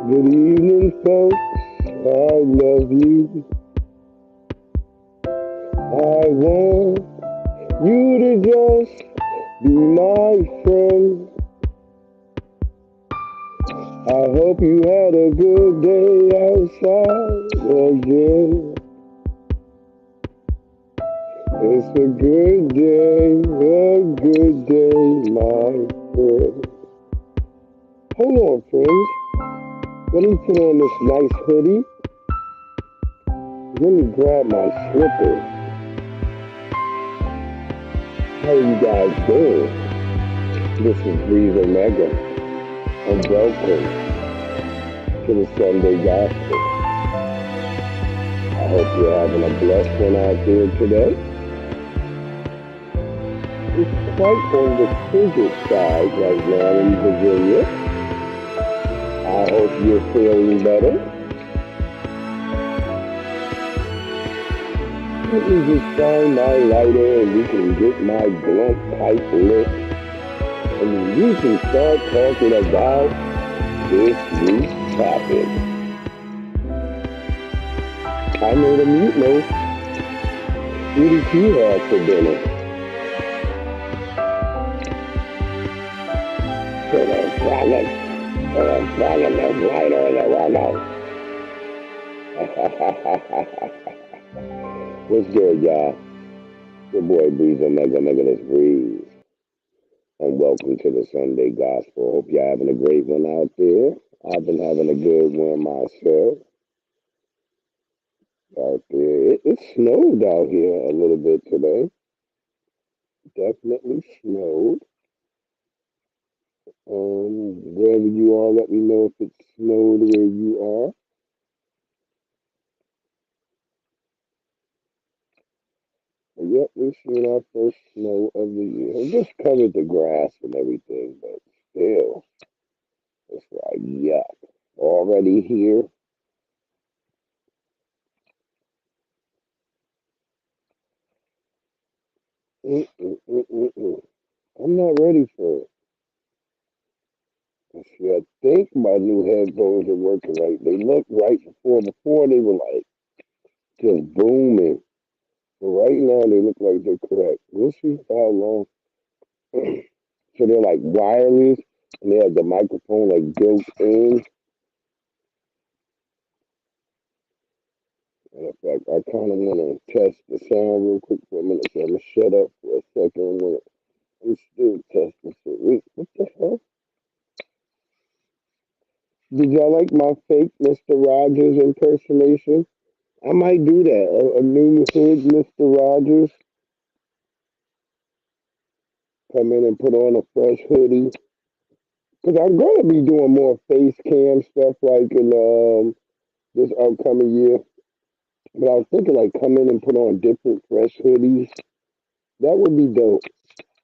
Good evening, folks. I love you. I want you to just be my friend. I hope you had a good day outside again. It's a good day, my friend. Hold on, friends. Let me put on this nice hoodie. Let me grab my slippers. How you guys doing? This is Breeze Omega, and welcome to the Sunday Gospel. I hope you're having a blessed one out there today. It's quite on the frigid side right now in Virginia. I hope you're feeling better. Let me just find my lighter and we can get my blunt pipe lit. And we can start talking about this week's topic. I made a meatloaf. What did you have for dinner? Put a dragon this lighter in the window. What's good, y'all? Your boy Breeze Omega, this Breeze. And welcome to the Sunday Gospel. Hope you're having a great one out there. I've been having a good one myself. Out there. It snowed out here a little bit today. Definitely snowed. Wherever you are, let me know if it snowed where you are. But yep, we've seen our first snow of the year. It just covered the grass and everything, but still, it's like, yuck. Already here. Mm-mm-mm-mm-mm. I'm not ready for it. See, I think my new headphones are working right. They looked right before. Before they were like just booming. But right now they look like they're correct. We'll see how long. So they're like wireless and they have the microphone like built in. In fact, I kind of want to test the sound real quick for a minute. So I'm gonna shut up for a second. I'm still testing. So wait, what the hell? Did y'all like my fake Mr. Rogers impersonation? I might do that. A new hood, Mr. Rogers. Come in and put on a fresh hoodie. Because I'm going to be doing more face cam stuff like in this upcoming year. But I was thinking like come in and put on different fresh hoodies. That would be dope.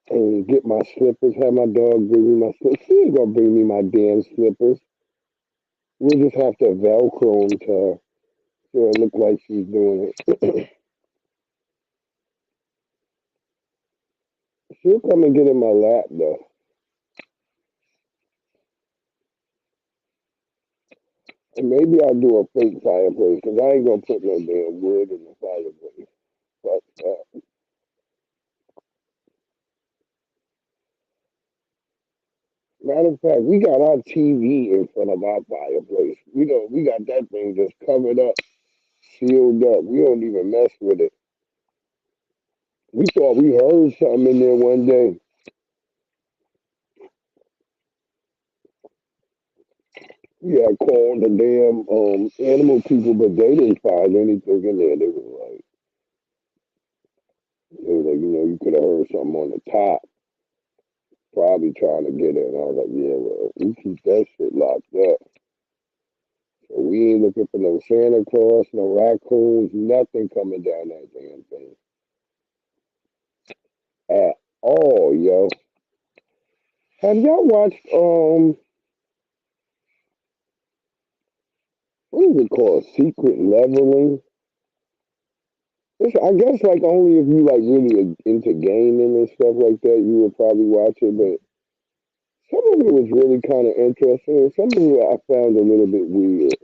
And get my slippers. Have my dog bring me my slippers. She ain't going to bring me my damn slippers. We'll just have to Velcro them to her so it look like she's doing it. She'll come and get in my lap though. And maybe I'll do a fake fireplace because I ain't gonna put no damn wood in the fireplace. Fuck that. Matter of fact, we got our TV in front of our fireplace. We got that thing just covered up, sealed up. We don't even mess with it. We thought we heard something in there one day. Yeah, I called the damn animal people, but they didn't find anything in there. They were like, you could have heard something on the top, probably trying to get it. And I was like, yeah, well, we keep that shit locked up. So we ain't looking for no Santa Claus, no raccoons, nothing coming down that damn thing at all, yo. Have y'all watched what is it called? Secret Leveling? I guess like only if you like really into gaming and stuff like that, you would probably watch it. But some of it was really kind of interesting, and some of it I found a little bit weird.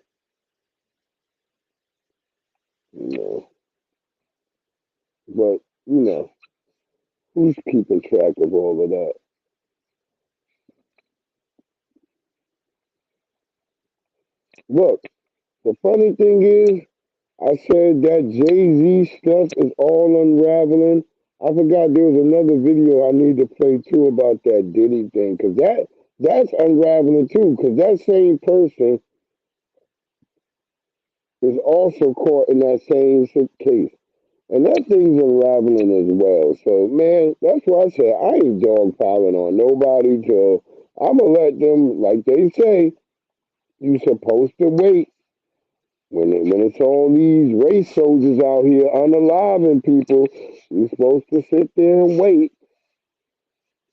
You know, but you know, who's keeping track of all of that? Look, the funny thing is, I said that Jay Z stuff is all unraveling. I forgot there was another video I need to play too about that Diddy thing, because that's unraveling too. Because that same person is also caught in that same case, and that thing's unraveling as well. So man, that's why I said I ain't dogpiling on nobody. Till I'ma let them, like they say, you supposed to wait. When it's all these race soldiers out here unaliving people, you're supposed to sit there and wait.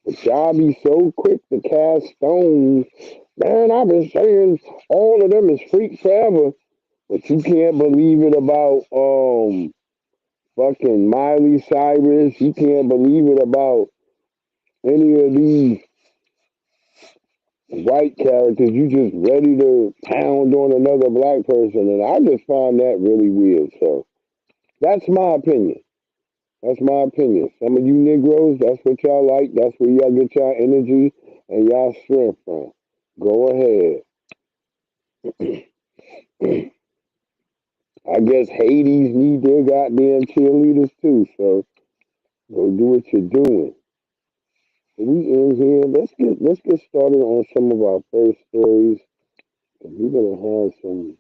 But y'all be so quick to cast stones. Man, I've been saying all of them is freaks forever, but you can't believe it about fucking Miley Cyrus. You can't believe it about any of these white characters. You just ready to pound on another black person, and I just find that really weird. So that's my opinion. That's my opinion. Some of you Negroes, that's what y'all like. That's where y'all get y'all energy and y'all strength from. Go ahead. I guess Hades need their goddamn cheerleaders too. So go do what you're doing. We in here. Let's get started on some of our first stories. We're gonna have some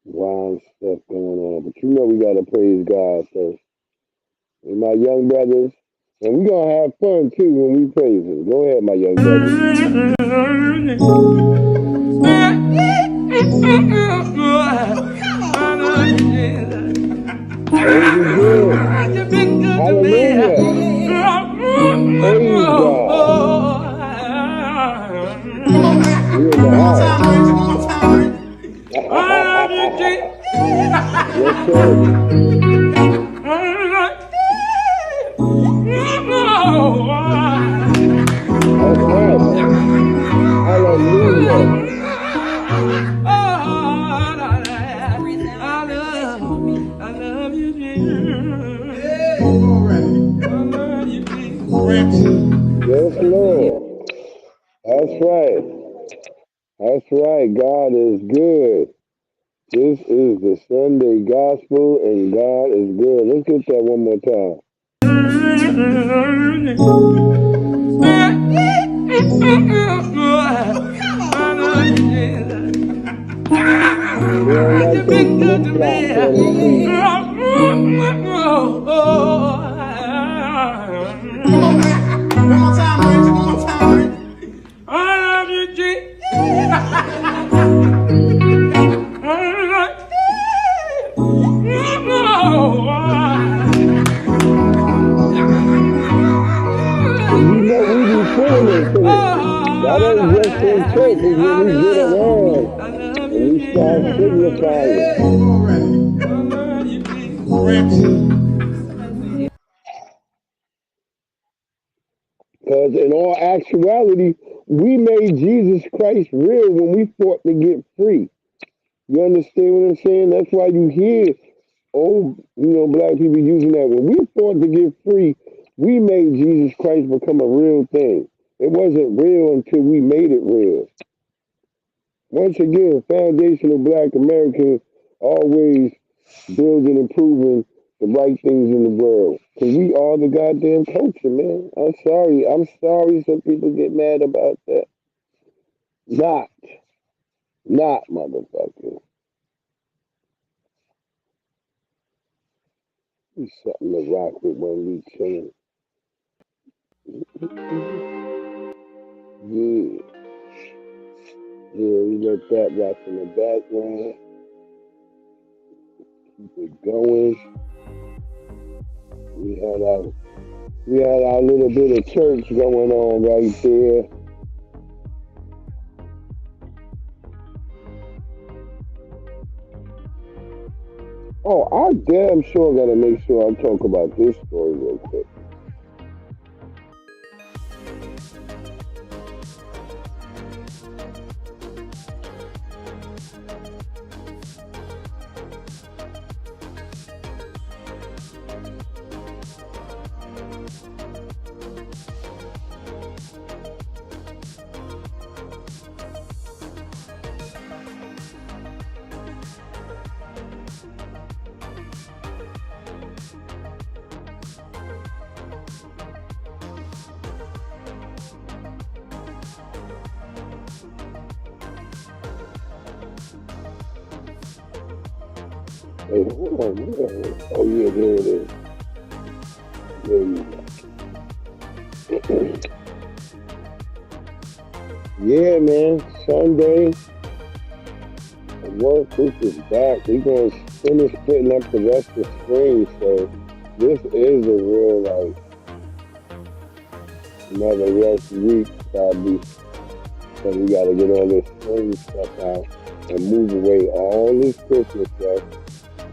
wild stuff going on. But you know we gotta praise God first. And my young brothers, and we're gonna have fun too when we praise him. Go ahead, my young brothers. Praise is good. Hallelujah. Praise God. We're in the house. Yes, sir. That's right. Hallelujah. I love you, Jesus. Yes, Lord. That's right. That's right. God is good. This is the Sunday gospel, and God is good. Let's get that one more time. We don't like those flip-flops on the feet. One more time, Rich. One more time, Rich. I love you, Jesus. You know we be feeling it today. That ain't just in church, it's when we get around and we start signifying. Because in all actuality, we made Jesus Christ real when we fought to get free. You understand what I'm saying? That's why you hear black people using that. When we fought to get free, we made Jesus Christ become a real thing. It wasn't real until we made it real. Once again, foundational black American always building and improving the right things in the world. Because we are the goddamn culture, man. I'm sorry some people get mad about that. Not, motherfucker. It's something to rock with when we chilling. Yeah. Yeah, we let that rock in the background. Keep it going. We had our little bit of church going on right there. Oh, I damn sure gotta make sure I talk about this story real quick. Hey, hold on, oh yeah, there it is. There you go. Yeah, man. Sunday, work week is back. We're gonna finish putting up the rest of spring, so this is a real like another rest week probably. Because we gotta get all this spring stuff out and move away all this Christmas stuff,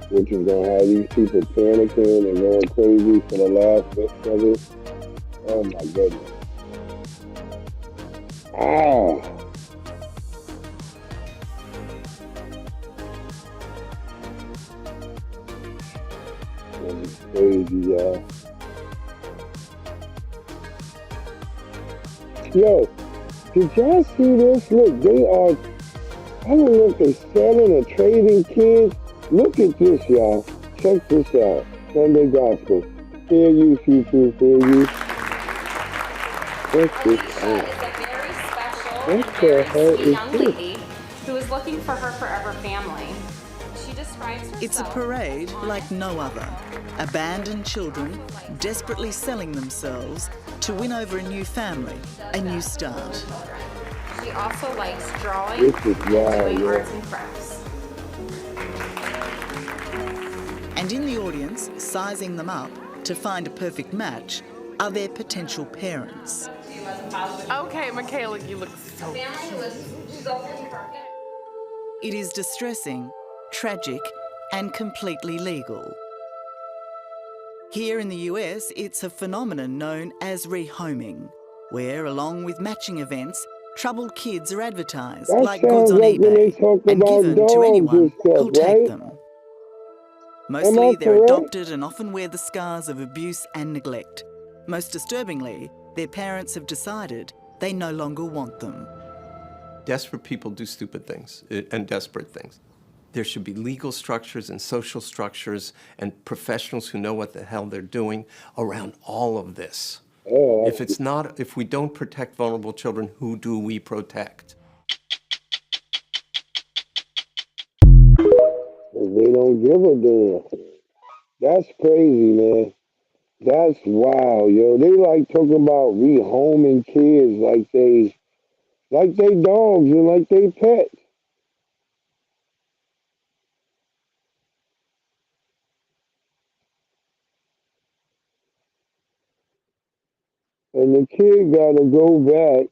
which is gonna have these people panicking and going crazy for the last bit of it. Oh my goodness. Ah. That's crazy, y'all. Yo, did y'all see this? Look, they are, I don't know if they're selling or trading kids. Look at this, y'all. Check this out. Sunday Gospel. Fair use, YouTube, fair use. Check this out. Is a very special and very sweet young lady who is looking for her forever family. She describes herself. It's a parade like no other. Abandoned children desperately selling themselves to win over a new family, a new start. She also likes drawing and doing arts and crafts. And in the audience, sizing them up to find a perfect match, are their potential parents. Okay, Michaela, you look so cute. It is distressing, tragic, and completely legal. Here in the US, it's a phenomenon known as rehoming, where, along with matching events, troubled kids are advertised like goods on eBay and given to anyone who'll take them. Mostly they're adopted and often wear the scars of abuse and neglect. Most disturbingly, their parents have decided they no longer want them. Desperate people do stupid things and desperate things. There should be legal structures and social structures and professionals who know what the hell they're doing around all of this. If we don't protect vulnerable children, who do we protect? They don't give a damn. That's crazy, man. That's wild, yo. They like talking about rehoming kids like they dogs and like they pets. And the kid gotta go back,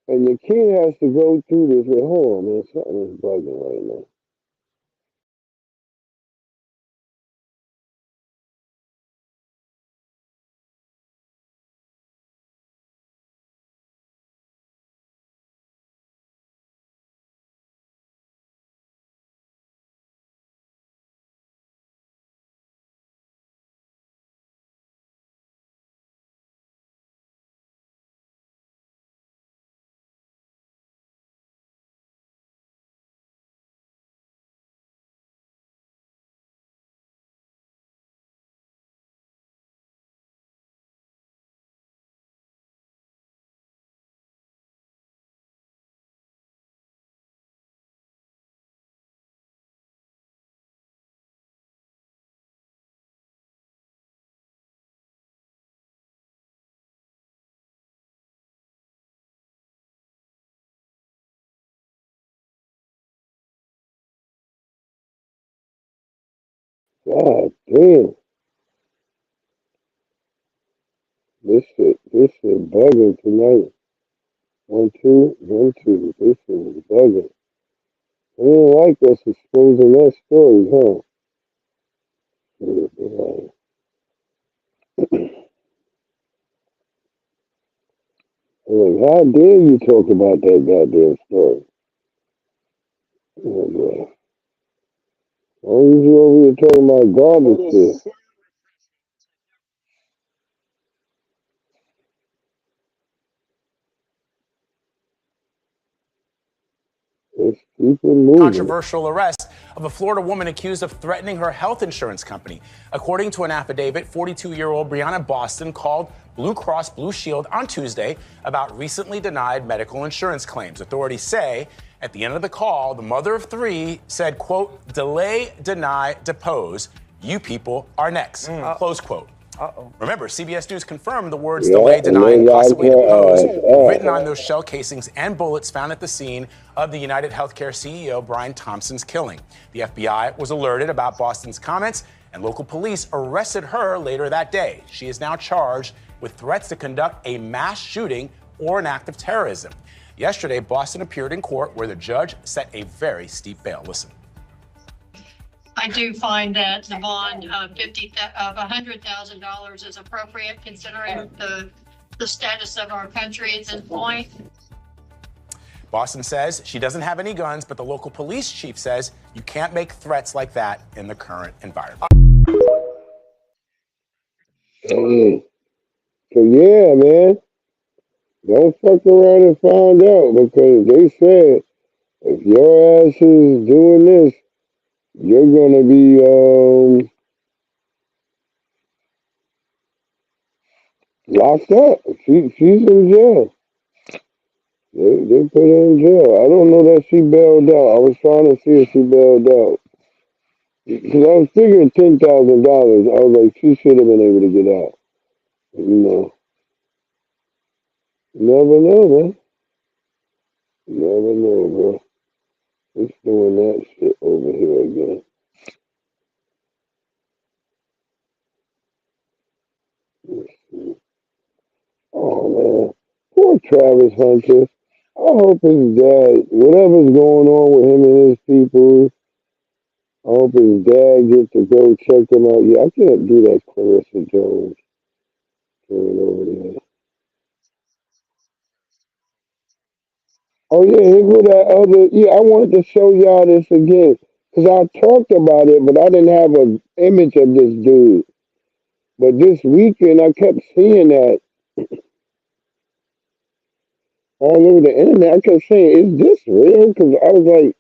and the kid has to go through this. Wait, hold on, man. Something is bugging right now. God damn. This shit bugging tonight. 1, 2, 1, 2. This shit is bugging. They don't like us exposing that story, huh? Shit, man. Like, how dare you talk about that goddamn story? Oh, boy. Why are you over here talking about garbage shit? Let's keep it moving. Controversial arrest of a Florida woman accused of threatening her health insurance company. According to an affidavit, 42-year-old Brianna Boston called Blue Cross Blue Shield on Tuesday about recently denied medical insurance claims. Authorities say At the end of the call, the mother of three said, quote, delay, deny, depose. You people are next, close quote. Remember, CBS News confirmed the words delay, deny, and possibly depose were written on those shell casings and bullets found at the scene of the United Healthcare CEO Brian Thompson's killing. The FBI was alerted about Boston's comments, and local police arrested her later that day. She is now charged with threats to conduct a mass shooting or an act of terrorism. Yesterday, Boston appeared in court where the judge set a very steep bail. Listen. I do find that the bond of $100,000 is appropriate considering the status of our country at this point. Boston says she doesn't have any guns, but the local police chief says you can't make threats like that in the current environment. So yeah, man, don't fuck around and find out, because they said if your ass is doing this, you're gonna be locked up. She's in jail. They put her in jail. I don't know that she bailed out. I was trying to see if she bailed out, because I was figuring $10,000. I was like, she should have been able to get out. You know, never know, man. Never know, bro. It's doing that shit over here again. Oh man, poor Travis Hunter. I hope his dad, whatever's going on with him and his people, I hope his dad gets to go check them out. Yeah, I can't do that, Clarissa Jones. Going over there. Oh yeah, here go that other. Yeah, I wanted to show y'all this again, because I talked about it, but I didn't have an image of this dude. But this weekend, I kept seeing that all over the internet. I kept saying, is this real? Because I was like,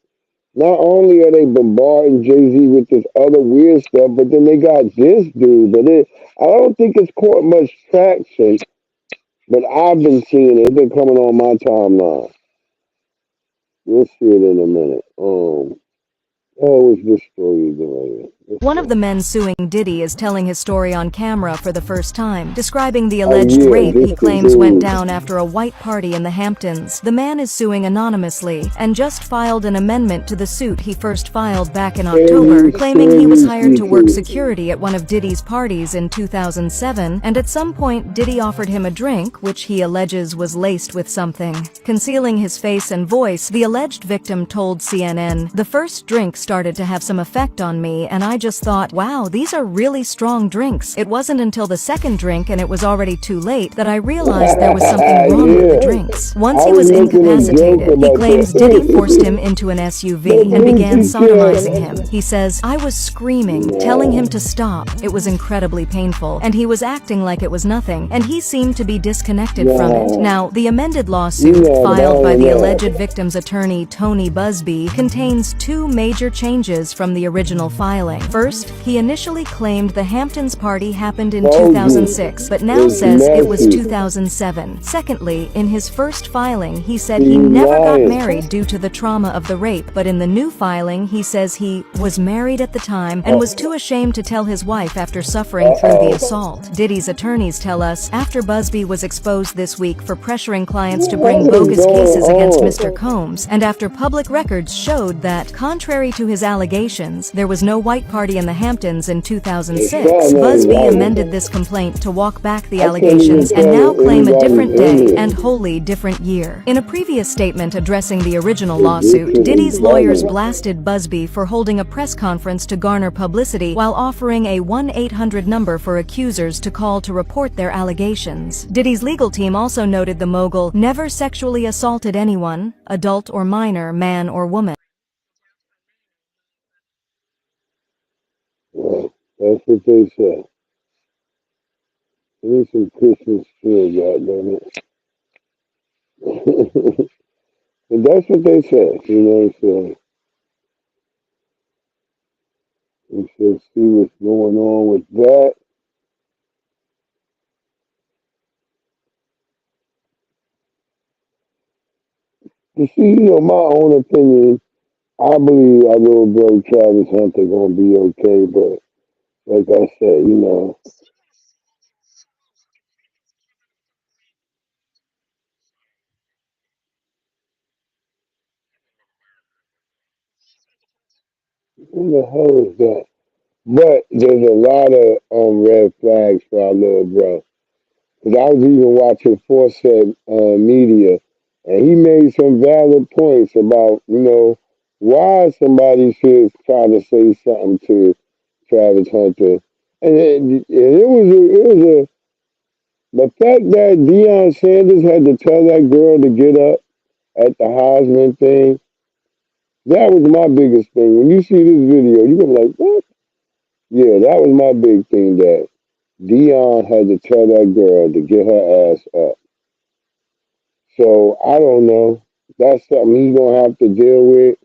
not only are they bombarding Jay-Z with this other weird stuff, but then they got this dude. But I don't think it's caught much traction. But I've been seeing it. It's been coming on my timeline. We'll see it in a minute. Oh, it's this story again. One of the men suing Diddy is telling his story on camera for the first time, describing the alleged rape he claims went down after a white party in the Hamptons. The man is suing anonymously and just filed an amendment to the suit he first filed back in October, claiming he was hired to work security at one of Diddy's parties in 2007, and at some point Diddy offered him a drink, which he alleges was laced with something. Concealing his face and voice, the alleged victim told CNN, "The first drink started to have some effect on me, and I just thought, wow, these are really strong drinks. It wasn't until the second drink and it was already too late that I realized there was something wrong with the drinks." Once he was incapacitated, he claims Diddy forced him into an SUV and began sodomizing him. He says, "I was screaming, telling him to stop. It was incredibly painful, and he was acting like it was nothing, and he seemed to be disconnected from it." Now, the amended lawsuit filed by the alleged victim's attorney, Tony Busby, contains two major changes from the original filing. First, he initially claimed the Hamptons party happened in 2006, but now says it was 2007. Secondly, in his first filing, he said he never got married due to the trauma of the rape, but in the new filing, he says he was married at the time and was too ashamed to tell his wife after suffering through the assault. Diddy's attorneys tell us, after Busby was exposed this week for pressuring clients to bring bogus cases against Mr. Combs, and after public records showed that, contrary to his allegations, there was no white party in the Hamptons in 2006, Busby amended this complaint to walk back the allegations and now claim a different day and wholly different year. In a previous statement addressing the original lawsuit, Diddy's lawyers blasted Busby for holding a press conference to garner publicity while offering a 1-800 number for accusers to call to report their allegations. Diddy's legal team also noted the mogul never sexually assaulted anyone, adult or minor, man or woman. Well, that's what they said. Give me some Christmas cheer, goddammit. But that's what they said, you know what I'm saying? We should see what's going on with that. You see, my own opinion, I believe our little bro Travis Hunter gonna be okay, but like I said, who the hell is that? But there's a lot of red flags for our little bro. Because I was even watching Forset Media, and he made some valid points about, why somebody should try to say something to Travis Hunter. And the fact that Deion Sanders had to tell that girl to get up at the Heisman thing, that was my biggest thing. When you see this video, you're going to be like, what? Yeah, that was my big thing, that Deion had to tell that girl to get her ass up. So I don't know. That's something he's gonna have to deal with,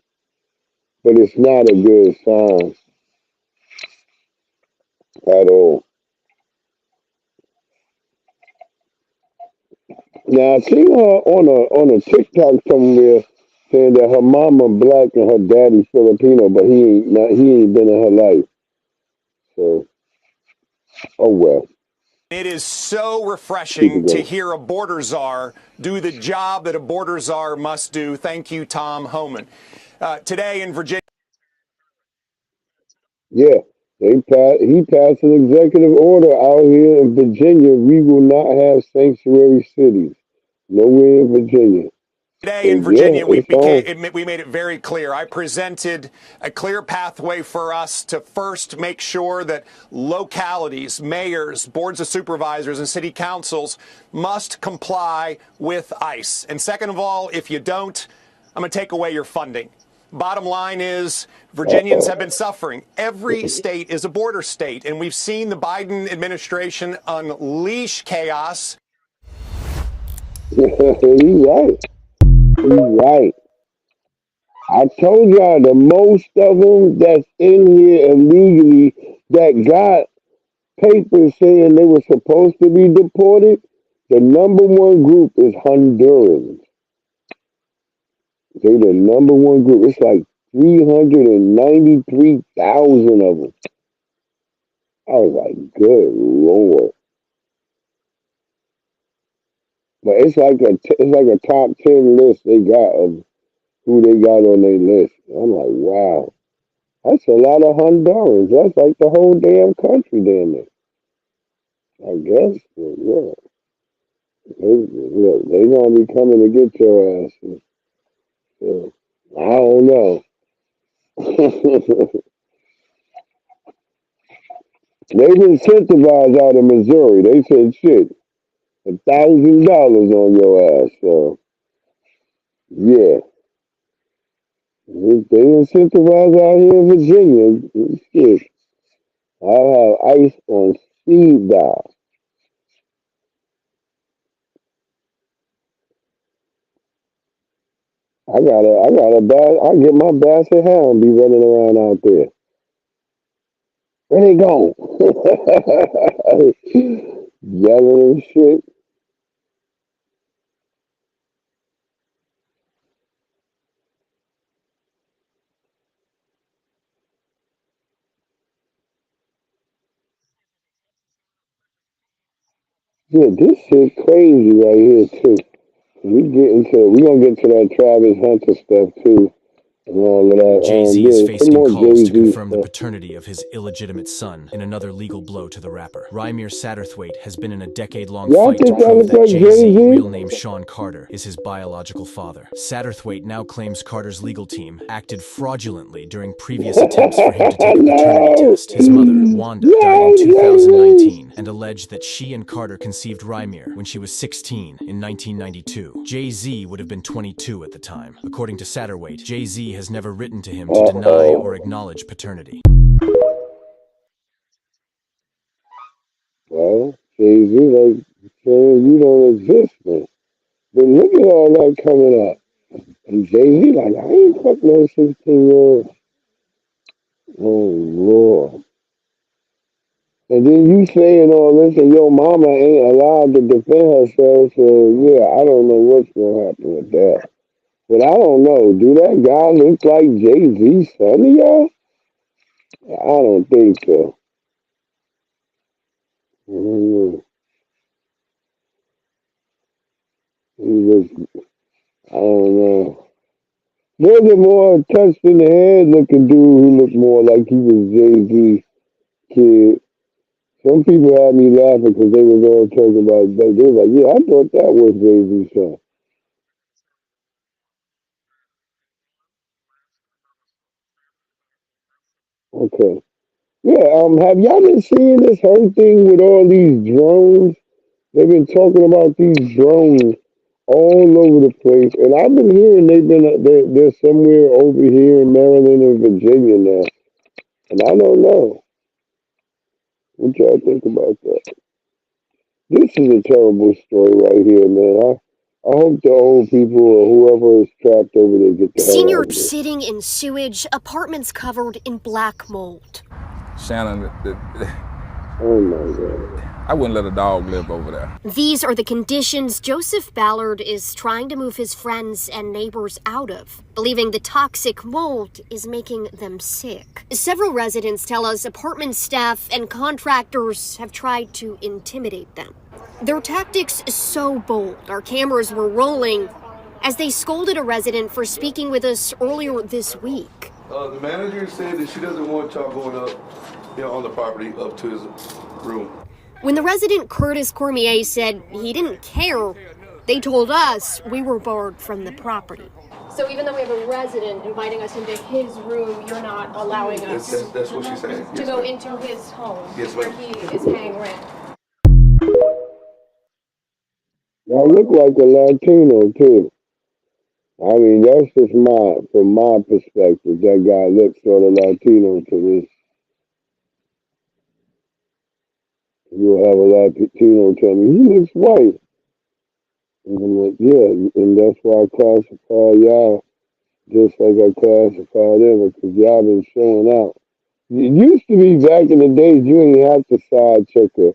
but it's not a good sign at all. Now I seen her on a TikTok somewhere saying that her mama black and her daddy Filipino, but he ain't been in her life. So oh well. It is so refreshing to hear a border czar do the job that a border czar must do. Thank you, Tom Homan. Today in Virginia. Yeah, he passed an executive order out here in Virginia. We will not have sanctuary cities. Nowhere in Virginia. Today in Virginia, we made it very clear. I presented a clear pathway for us to first make sure that localities, mayors, boards of supervisors, and city councils must comply with ICE. And second of all, if you don't, I'm going to take away your funding. Bottom line is Virginians have been suffering. Every state is a border state, and we've seen the Biden administration unleash chaos. He's right. He's right. I told y'all the most of them that's in here illegally that got papers saying they were supposed to be deported, the number one group is Hondurans. They're the number one group. It's like 393,000 of them. I was like, good Lord. But it's like a top 10 list they got of who they got on their list. I'm like, wow, that's a lot of Hondurans. That's like the whole damn country, damn it. I guess, yeah. They gonna be coming to get your asses. So, I don't know. They've incentivized out of Missouri. They said, shit, $1,000 on your ass. So, yeah. They incentivize out here in Virginia. Shit. I'll have ICE on speed dial. I get my basset hound be running around out there. Where they go? Yelling and shit. Yeah, this shit crazy right here too. We gonna get to that Travis Hunter stuff too. And all of that. Jay-Z is facing calls to confirm the paternity of his illegitimate son in another legal blow to the rapper. Rymir Satterthwaite has been in a decade-long fight to prove that Jay-Z, real name Sean Carter, is his biological father. Satterthwaite now claims Carter's legal team acted fraudulently during previous attempts for him to take a paternity test. His mother, Wanda, died in 2019 and alleged that she and Carter conceived Rymir when she was 16 in 1992. Jay-Z would have been 22 at the time. According to Satterthwaite, Jay-Z has never written to him to deny or acknowledge paternity. Well, Jay-Z like saying you don't exist, man. But look at all that coming up. And Jay-Z like, I ain't fuck no 16-year-old. Oh, Lord. And then you saying all this and your mama ain't allowed to defend herself, so yeah, I don't know what's going to happen with that. But I don't know. Do that guy look like Jay-Z's son to y'all? I don't think so. Mm, He looks, I don't know. There's a more touched in the head looking dude who looked more like he was Jay-Z kid. Some people had me laughing because they was all talking about that. They were like, yeah, I thought that was Jay-Z's son. Okay. Yeah, have y'all been seeing this whole thing with all these drones? They've been talking about these drones all over the place, and I've been hearing they're somewhere over here in Maryland and Virginia now, and I don't know. What y'all think about that? This is a terrible story right here, man. I hope the old people or whoever is trapped over there get the hell out Seniors of there. sitting in sewage, apartments covered in black mold. Shannon, Oh my God. I wouldn't let a dog live over there. These are the conditions Joseph Ballard is trying to move his friends and neighbors out of, believing the toxic mold is making them sick. Several residents tell us apartment staff and contractors have tried to intimidate them. Their tactics so bold, our cameras were rolling as they scolded a resident for speaking with us earlier this week. The manager said that she doesn't want y'all going up, on the property up to his room. When the resident Curtis Cormier said he didn't care, they told us we were barred from the property. So even though we have a resident inviting us into his room, you're not allowing us That's what she's saying. to go into his home Yes, where ma'am. he is paying rent. Y'all look like a Latino too. I mean, that's just from my perspective. That guy looks sort of Latino to me. You'll have a Latino tell me, he looks white. And I'm like, yeah, and that's why I classify y'all just like I classify them, because y'all been showing out. It used to be back in the days, you didn't have to side check a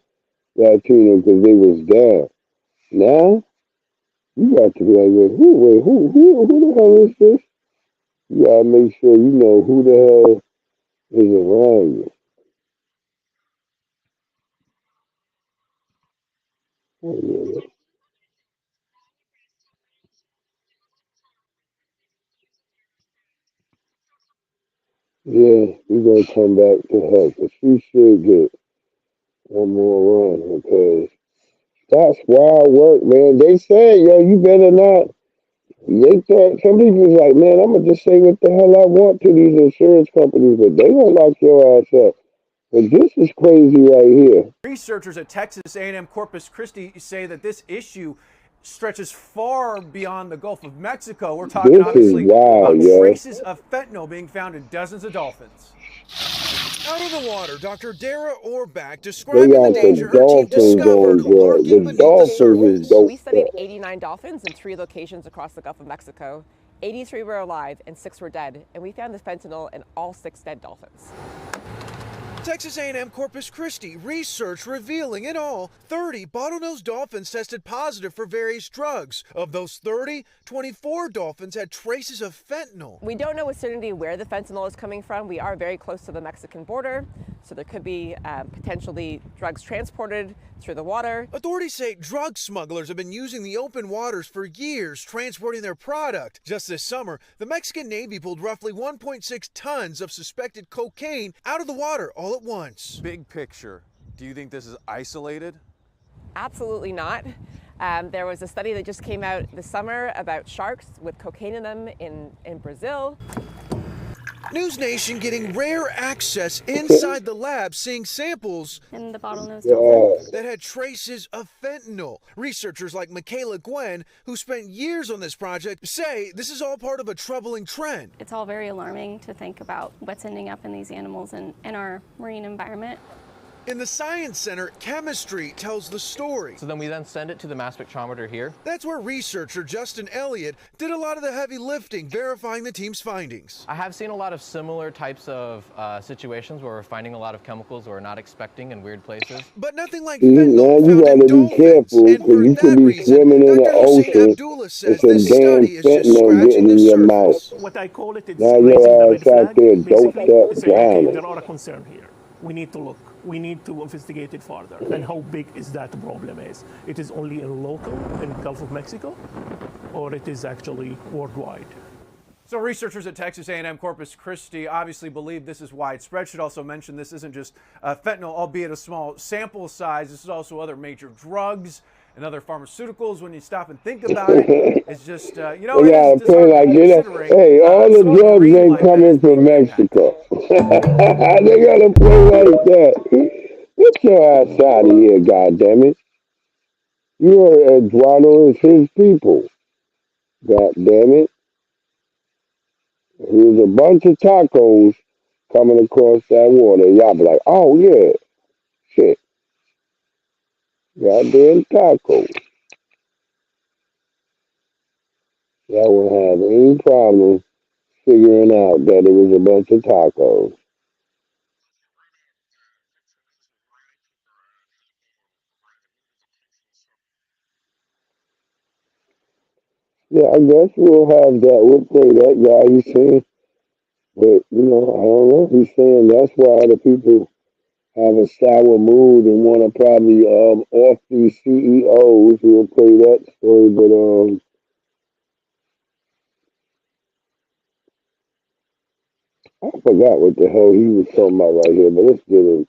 Latino because they was down. Now, you got to be like, who the hell is this? You gotta make sure you know who the hell is around you. Oh, yeah, we're gonna come back to her, because she should get one more run, because that's wild work, man. They said, yo, you better not. They thought, some people was like, man, I'm gonna just say what the hell I want to these insurance companies, but they gonna lock your ass up. But this is crazy right here. Researchers at Texas A&M Corpus Christi say that this issue stretches far beyond the Gulf of Mexico. We're talking This obviously is wild, about yo. traces of fentanyl being found in dozens of dolphins. Out of the water, Dr. Dara Orbach They describing got the some danger her team dolphins discovered on lurking the beneath the dolphins surface. is dope. We studied 89 dolphins in 3 locations across the Gulf of Mexico. 83 were alive and 6 were dead, and we found this fentanyl in all 6 dead dolphins. Texas A&M Corpus Christi research revealing in all 30 bottlenose dolphins tested positive for various drugs. Of those 30, 24 dolphins had traces of fentanyl. We don't know with certainty where the fentanyl is coming from. We are very close to the Mexican border, so there could be potentially drugs transported through the water. Authorities say drug smugglers have been using the open waters for years, transporting their product. Just this summer, the Mexican Navy pulled roughly 1.6 tons of suspected cocaine out of the water all at once. Big picture, do you think this is isolated? Absolutely not. There was a study that just came out this summer about sharks with cocaine in them in Brazil. News Nation getting rare access inside the lab, seeing samples in the bottlenose dolphin that had traces of fentanyl. Researchers like Michaela Gwen, who spent years on this project, say this is all part of a troubling trend. It's all very alarming to think about what's ending up in these animals and in our marine environment. In the Science Center, chemistry tells the story. So then we send it to the mass spectrometer here. That's where researcher Justin Elliott did a lot of the heavy lifting, verifying the team's findings. I have seen a lot of similar types of situations where we're finding a lot of chemicals we're not expecting in weird places. But nothing like fentanyl you gotta be careful, because you could be swimming in the ocean and some damn fentanyl getting in your mouth. What I call it is now your ass out there doped up, drowning. There are a concern here. We need to look. We need to investigate it further. And how big is that problem is? It is only in local, in Gulf of Mexico, or it is actually worldwide? So researchers at Texas A&M Corpus Christi obviously believe this is widespread. Should also mention this isn't just fentanyl, albeit a small sample size. This is also other major drugs and other pharmaceuticals. When you stop and think about it, it's just, you know, they gotta play like it. Hey, all the drugs ain't coming from Mexico. They gotta play like that. Get your ass out of here, goddammit. You are Eduardo and his people. Goddammit. There's a bunch of tacos coming across that water. Y'all be like, oh yeah, shit. Goddamn tacos. Y'all won't have any problem figuring out that it was a bunch of tacos. Yeah, I guess we'll have that. We'll play that guy he's saying. But, you know, I don't know. He's saying that's why the people have a sour mood and want to probably off these CEOs. We'll play that story, but I forgot what the hell he was talking about right here, but let's get it.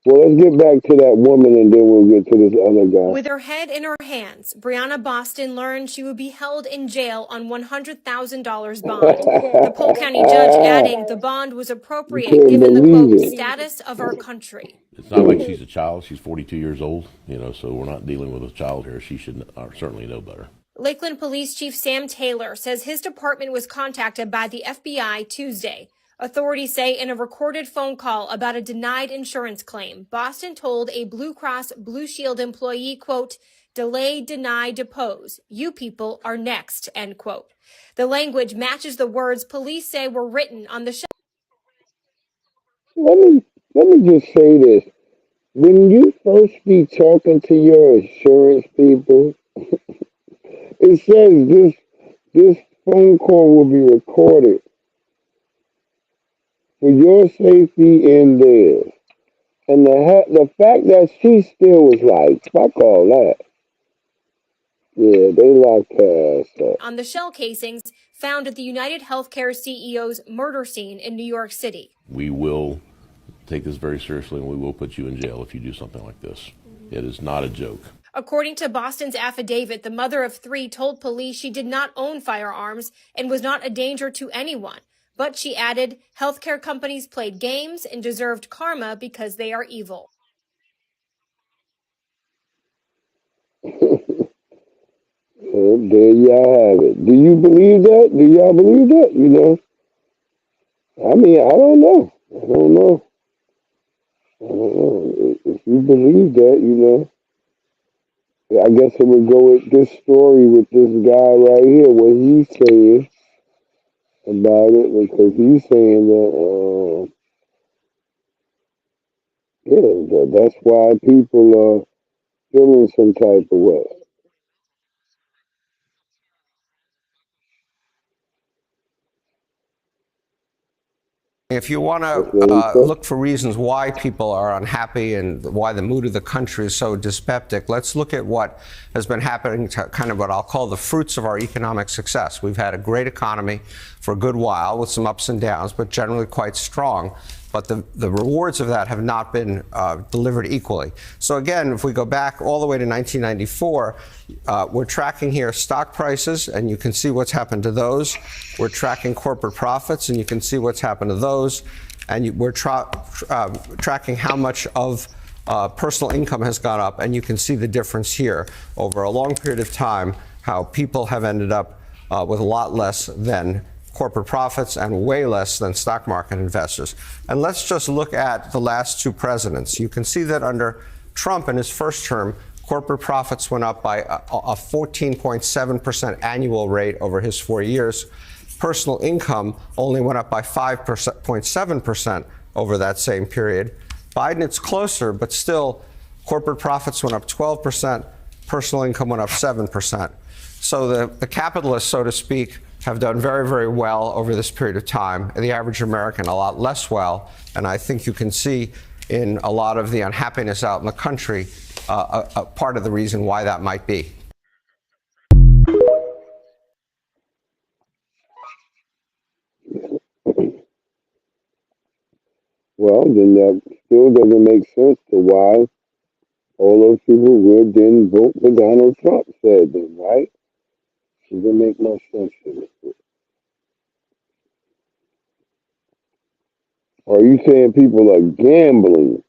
Well, let's get back to that woman and then we'll get to this other guy. With her head in her hands, Brianna Boston learned she would be held in jail on $100,000 bond. The Polk County judge adding the bond was appropriate given the, quote, status of our country. It's not like she's a child. She's 42 years old, you know, so we're not dealing with a child here. She should certainly know better. Lakeland Police Chief Sam Taylor says his department was contacted by the FBI Tuesday. Authorities say in a recorded phone call about a denied insurance claim, Boston told a Blue Cross Blue Shield employee, quote, delay, deny, depose. You people are next, end quote. The language matches the words police say were written on the shell. Let me just say this. When you first be talking to your insurance people, it says this phone call will be recorded for your safety and theirs. And the fact that she still was like, fuck all that. Yeah, they locked her ass up. On the shell casings found at the United Healthcare CEO's murder scene in New York City. We will take this very seriously and we will put you in jail if you do something like this. It is not a joke. According to Boston's affidavit, the mother of three told police she did not own firearms and was not a danger to anyone. But she added, healthcare companies played games and deserved karma because they are evil. Well, there y'all have it. Do you believe that? Do y'all believe that? You know? I mean, I don't know. If you believe that, you know, I guess it would go with this story with this guy right here, what he's saying about it, because he's saying that, that's why people are feeling some type of way. If you want to look for reasons why people are unhappy and why the mood of the country is so dyspeptic, let's look at what has been happening to kind of what I'll call the fruits of our economic success. We've had a great economy for a good while with some ups and downs, but generally quite strong. But the rewards of that have not been delivered equally. So again, if we go back all the way to 1994, we're tracking here stock prices, and you can see what's happened to those. We're tracking corporate profits, and you can see what's happened to those. And we're tracking how much of personal income has gone up, and you can see the difference here over a long period of time, how people have ended up with a lot less than corporate profits and way less than stock market investors. And let's just look at the last two presidents. You can see that under Trump in his first term, corporate profits went up by a 14.7% annual rate over his 4 years. Personal income only went up by 5.7% over that same period. Biden, it's closer, but still, corporate profits went up 12%, personal income went up 7%. So the capitalists, so to speak, have done very, very well over this period of time, and the average American a lot less well. And I think you can see in a lot of the unhappiness out in the country a part of the reason why that might be. Well, then that still doesn't make sense to why all those people would then vote for Donald Trump, said then, right? Doesn't make no sense to me. Are you saying people are gambling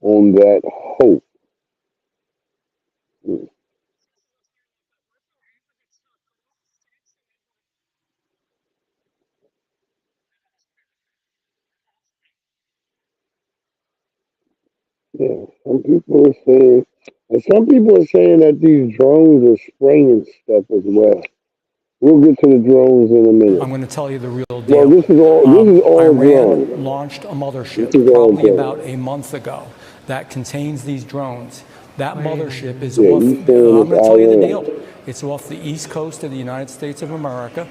on that hope? Yeah, some people are saying, and some people are saying that these drones are spraying stuff as well. We'll get to the drones in a minute. I'm going to tell you the real deal. Well, this is all Iran drones. launched a mothership This is all probably drones. about a month ago that contains these drones. That mothership is Yeah, off. you I'm saying going to it's tell you the Iran. deal. It's off the east coast of the United States of America.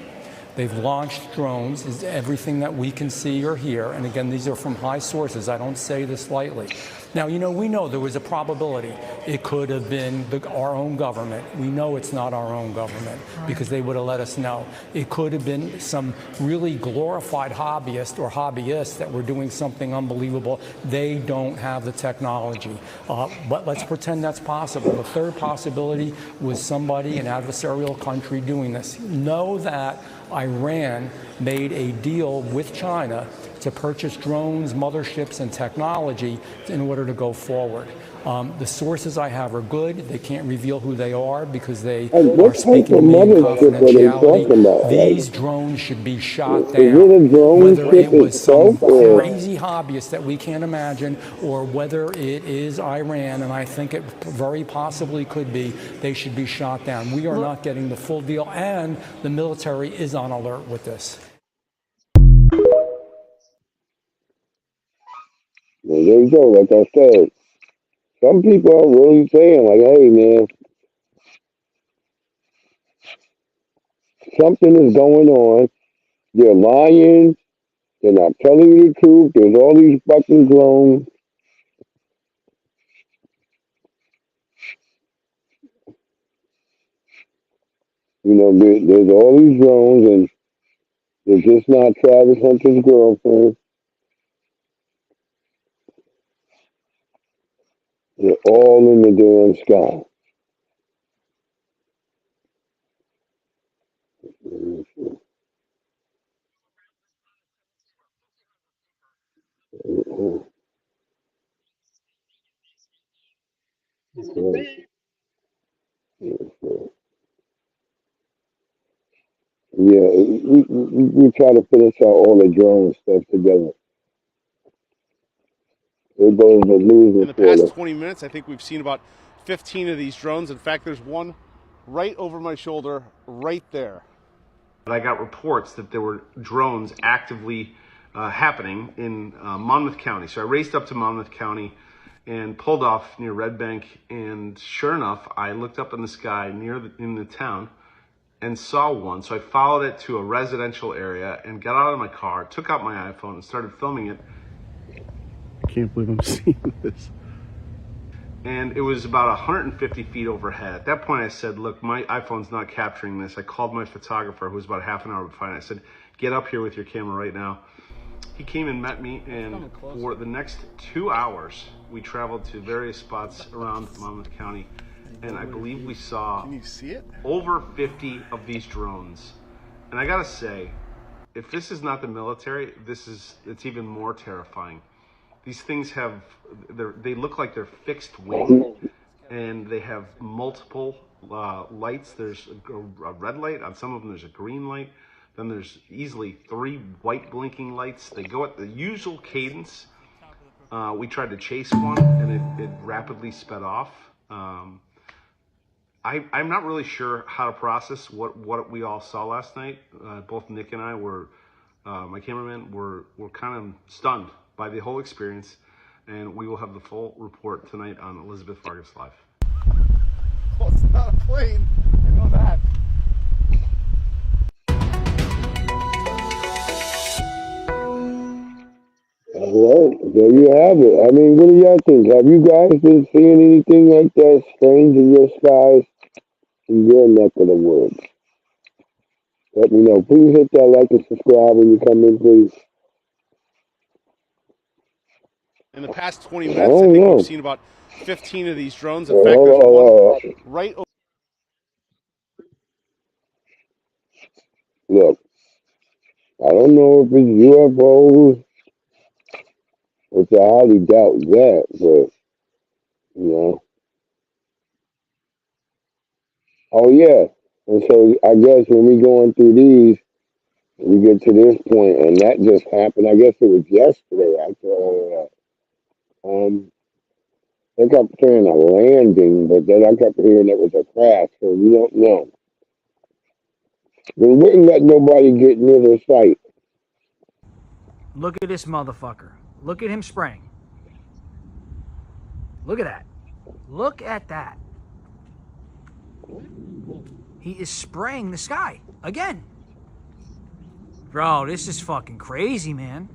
They've launched drones, is everything that we can see or hear. And again, these are from high sources. I don't say this lightly. Now, you know, we know there was a probability it could have been our own government. We know it's not our own government because they would have let us know. It could have been some really glorified hobbyist or hobbyists that were doing something unbelievable. They don't have the technology. But let's pretend that's possible. The third possibility was somebody, an adversarial country, doing this. Know that Iran made a deal with China to purchase drones, motherships, and technology in order to go forward. The sources I have are good. They can't reveal who they are because they are speaking to me in confidentiality. These drones should be shot down. Whether it was some crazy hobbyist that we can't imagine or whether it is Iran, and I think it very possibly could be, they should be shot down. We are not getting the full deal, and the military is on alert with this. Well, there you go. Like I said, some people are really saying, like, hey, man, something is going on. They're lying. They're not telling you the truth. There's all these fucking drones. You know, there's all these drones, and they're just not Travis Hunter's girlfriend. They're all in the damn sky. Yeah, we try to finish out all the drone stuff together. It goes the news In the past 20 minutes, I think we've seen about 15 of these drones. In fact, there's one right over my shoulder, right there. I got reports that there were drones actively happening in Monmouth County. So I raced up to Monmouth County and pulled off near Red Bank. And sure enough, I looked up in the sky in the town and saw one. So I followed it to a residential area and got out of my car, took out my iPhone and started filming it. I can't believe I'm seeing this. And it was about 150 feet overhead. At that point I said, look, my iPhone's not capturing this. I called my photographer, who was about half an hour behind. I said, get up here with your camera right now. He came and met me, and for the next 2 hours, we traveled to various spots around Monmouth County. And I believe we saw over 50 of these drones. And I gotta say, if this is not the military, it's even more terrifying. These things they look like they're fixed wing, and they have multiple lights. There's a red light, on some of them there's a green light. Then there's easily 3 white blinking lights. They go at the usual cadence. We tried to chase one, and it rapidly sped off. I'm not really sure how to process what we all saw last night. Both Nick and I were, my cameraman, were kind of stunned by the whole experience, and we will have the full report tonight on Elizabeth Vargas Live. Well, it's not a plane. I know that. Well, there you have it. I mean, what do y'all think? Have you guys been seeing anything like that strange in your skies in your neck of the woods? Let me know. Please hit that like and subscribe when you come in, please. In the past 20 minutes, I think we've seen about 15 of these drones. In fact, there's one right over. Look, I don't know if it's UFOs, which I highly doubt that, but, you know. Oh, yeah. And so I guess when we going through these, we get to this point, and that just happened. I guess it was yesterday. I saw they kept saying a landing, but then I kept hearing it was a crash, so we don't know. They wouldn't let nobody get near their site. Look at this motherfucker. Look at him spraying. Look at that. Look at that. He is spraying the sky again. Bro, this is fucking crazy, man.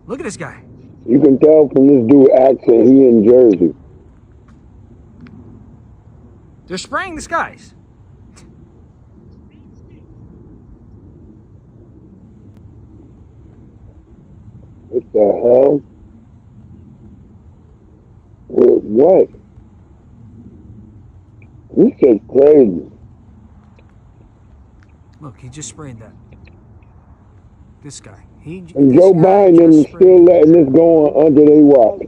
Look at this guy. You can tell from this dude's accent, he in Jersey. They're spraying the skies. What the hell? What? This is crazy. Look, he just sprayed that. This guy. And Joe Biden is still letting this go on under their watch.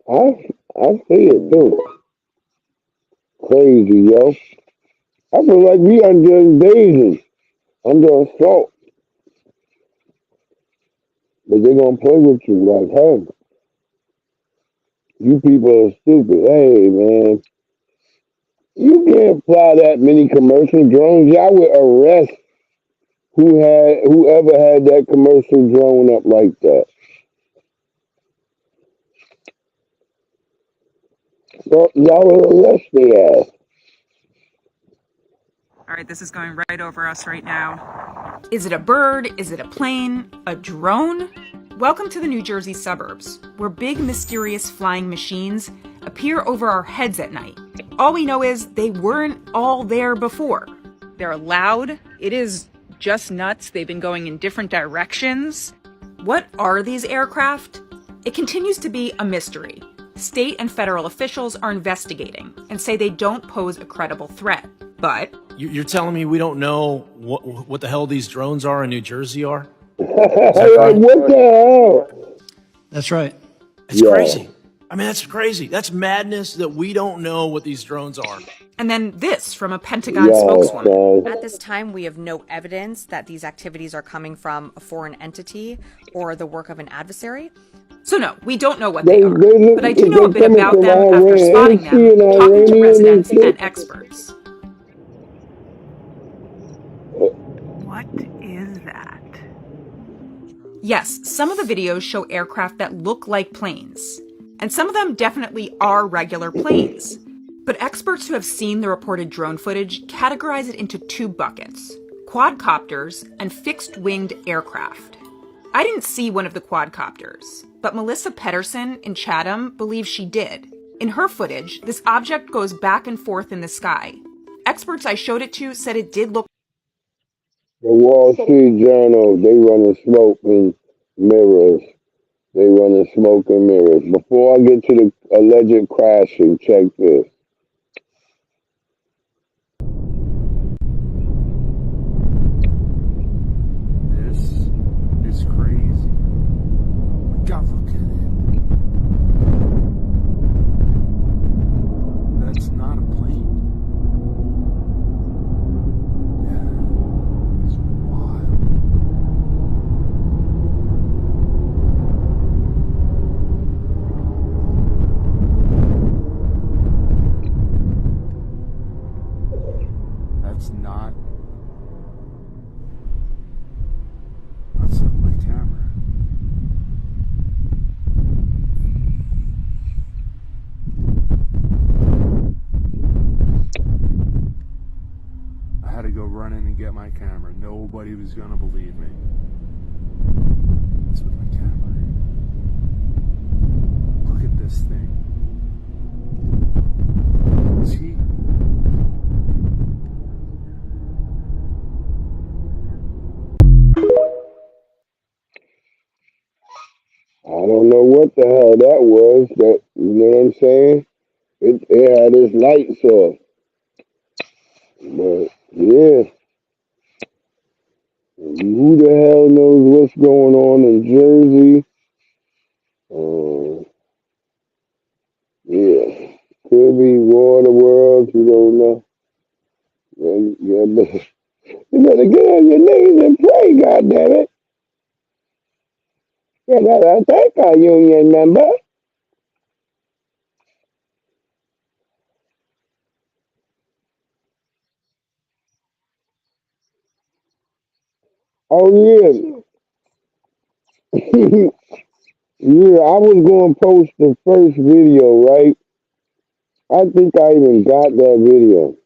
I see it too. Crazy, yo. I feel like we under invasion, under assault. But they're gonna play with you like, hey, you people are stupid. Hey, man, you can't fly that many commercial drones. Y'all would arrest whoever had that commercial drone up like that. So y'all would arrest their ass. All right, this is going right over us right now. Is it a bird? Is it a plane? A drone? Welcome to the New Jersey suburbs, where big mysterious flying machines appear over our heads at night. All we know is they weren't all there before. They're loud. It is just nuts. They've been going in different directions. What are these aircraft? It continues to be a mystery. State and federal officials are investigating and say they don't pose a credible threat. But you're telling me we don't know what the hell these drones are in New Jersey are? Right? What the hell? That's right. It's crazy. I mean, that's crazy. That's madness that we don't know what these drones are. And then this from a Pentagon spokeswoman. At this time, we have no evidence that these activities are coming from a foreign entity or the work of an adversary. So no, we don't know what they are, but I do know a bit about them after spotting them, talking to residents and experts. What is that? Yes, some of the videos show aircraft that look like planes, and some of them definitely are regular planes. But experts who have seen the reported drone footage categorize it into 2 buckets: quadcopters and fixed-winged aircraft. I didn't see one of the quadcopters, but Melissa Pedersen in Chatham believes she did. In her footage, this object goes back and forth in the sky. Experts I showed it to said it did look. The Wall Street Journal, they running smoke and mirrors. They running smoke and mirrors. Before I get to the alleged crashing, check this. This is crazy. God, look at it. That's not a plane. run in and get my camera. Nobody was gonna believe me. What's with my camera? Look at this thing. Is he? I don't know what the hell that was. That, you know what I'm saying? It had its lights off. But yeah, who the hell knows what's going on in Jersey? Yeah, could be War of the Worlds. You don't know. You better get on your knees and pray. Goddammit! You better thank our union member. Oh yeah. Yeah, I was going to post the first video, right? I think I even got that video.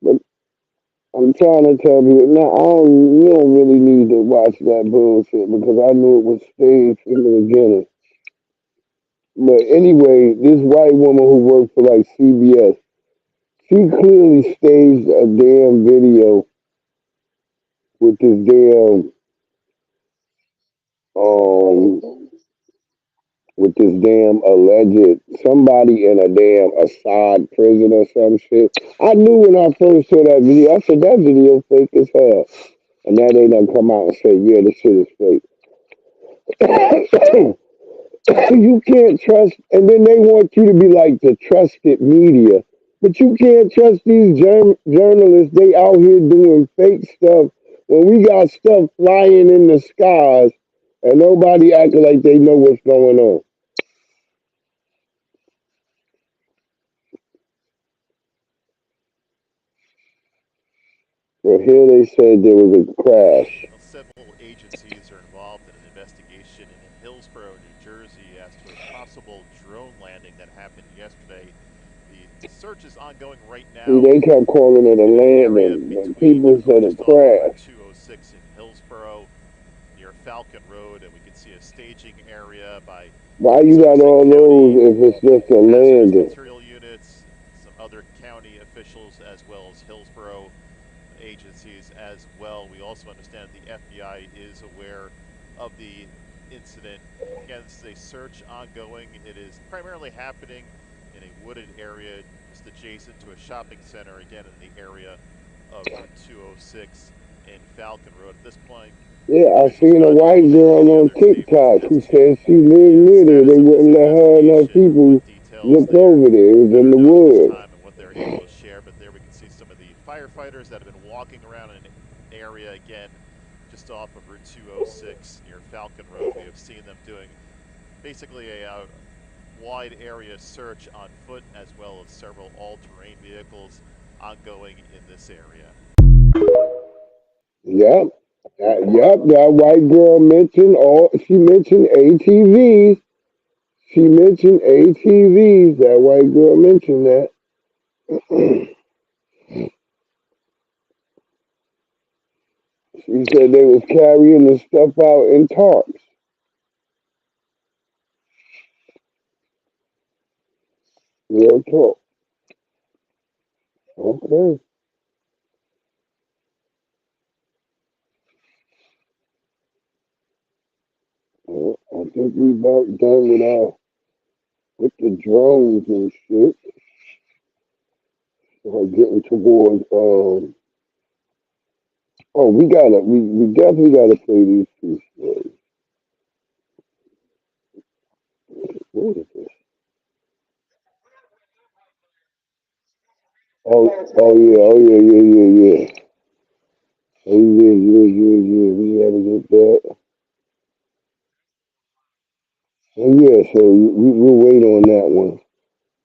But I'm trying to tell you, now you don't really need to watch that bullshit because I knew it was staged from the beginning. But anyway, this white woman who worked for like CBS, she clearly staged a damn video with this damn alleged somebody in a damn Assad prison or some shit. I knew when I first saw that video, I said that video fake as hell. And now they done come out and say, yeah, this shit is fake. You can't trust, and then they want you to be like the trusted media. But you can't trust these journalists. They out here doing fake stuff when we got stuff flying in the skies and nobody acting like they know what's going on. But here they said there was a crash. Several agencies are involved in an investigation in Hillsborough, New Jersey, as to a possible drone landing that happened yesterday. The search is ongoing right now. See, they kept calling it a landing, but people said a crash. 206 in Hillsborough, near Falcon Road, and we can see a staging area by Why you got all those if it's just a landing? material units, some other county officials, as well as Hillsborough agencies as well. We also understand the FBI is aware of the incident. Again, this is a search ongoing. It is primarily happening in a wooded area just adjacent to a shopping center, again in the area of 206 in Falcon Road. At this point, Yeah, I seen a white girl on TikTok who said she lived near there. They wouldn't let her and her people look over there. It was in the woods. and what they're able to share, but there we can see some of the firefighters that have been walking around in an area, again, just off of Route 206 near Falcon Road. We have seen them doing basically a wide area search on foot, as well as several all-terrain vehicles ongoing in this area. Yep. That white girl mentioned she mentioned ATVs. She mentioned ATVs. That white girl mentioned that. She said they was carrying the stuff out in tarps. Real talk. Okay. Well, I think we about done with the drones and shit. So getting towards we definitely gotta play these two stories. What is this? Oh yeah. Oh yeah. Oh yeah. We gotta get that. Oh yeah, so we'll wait on that one.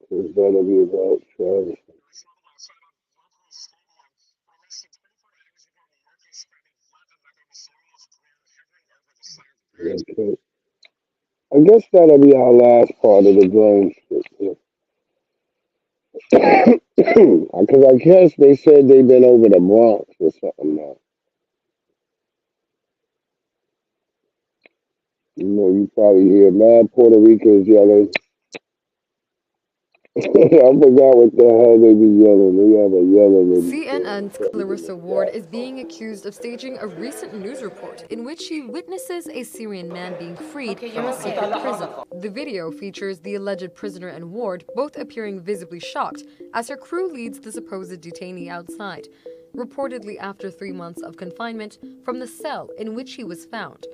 Cause that'll be about Travis. Okay. I guess that'll be our last part of the drone shit. Because I guess they said they've been over the Bronx or something now. You know, you probably hear mad Puerto Ricans yelling. I forgot what the hell they be yelling. They have a yelling. CNN's Clarissa Ward is being accused of staging a recent news report in which she witnesses a Syrian man being freed from a secret prison. The video features the alleged prisoner and Ward both appearing visibly shocked as her crew leads the supposed detainee outside, reportedly after 3 months of confinement from the cell in which he was found.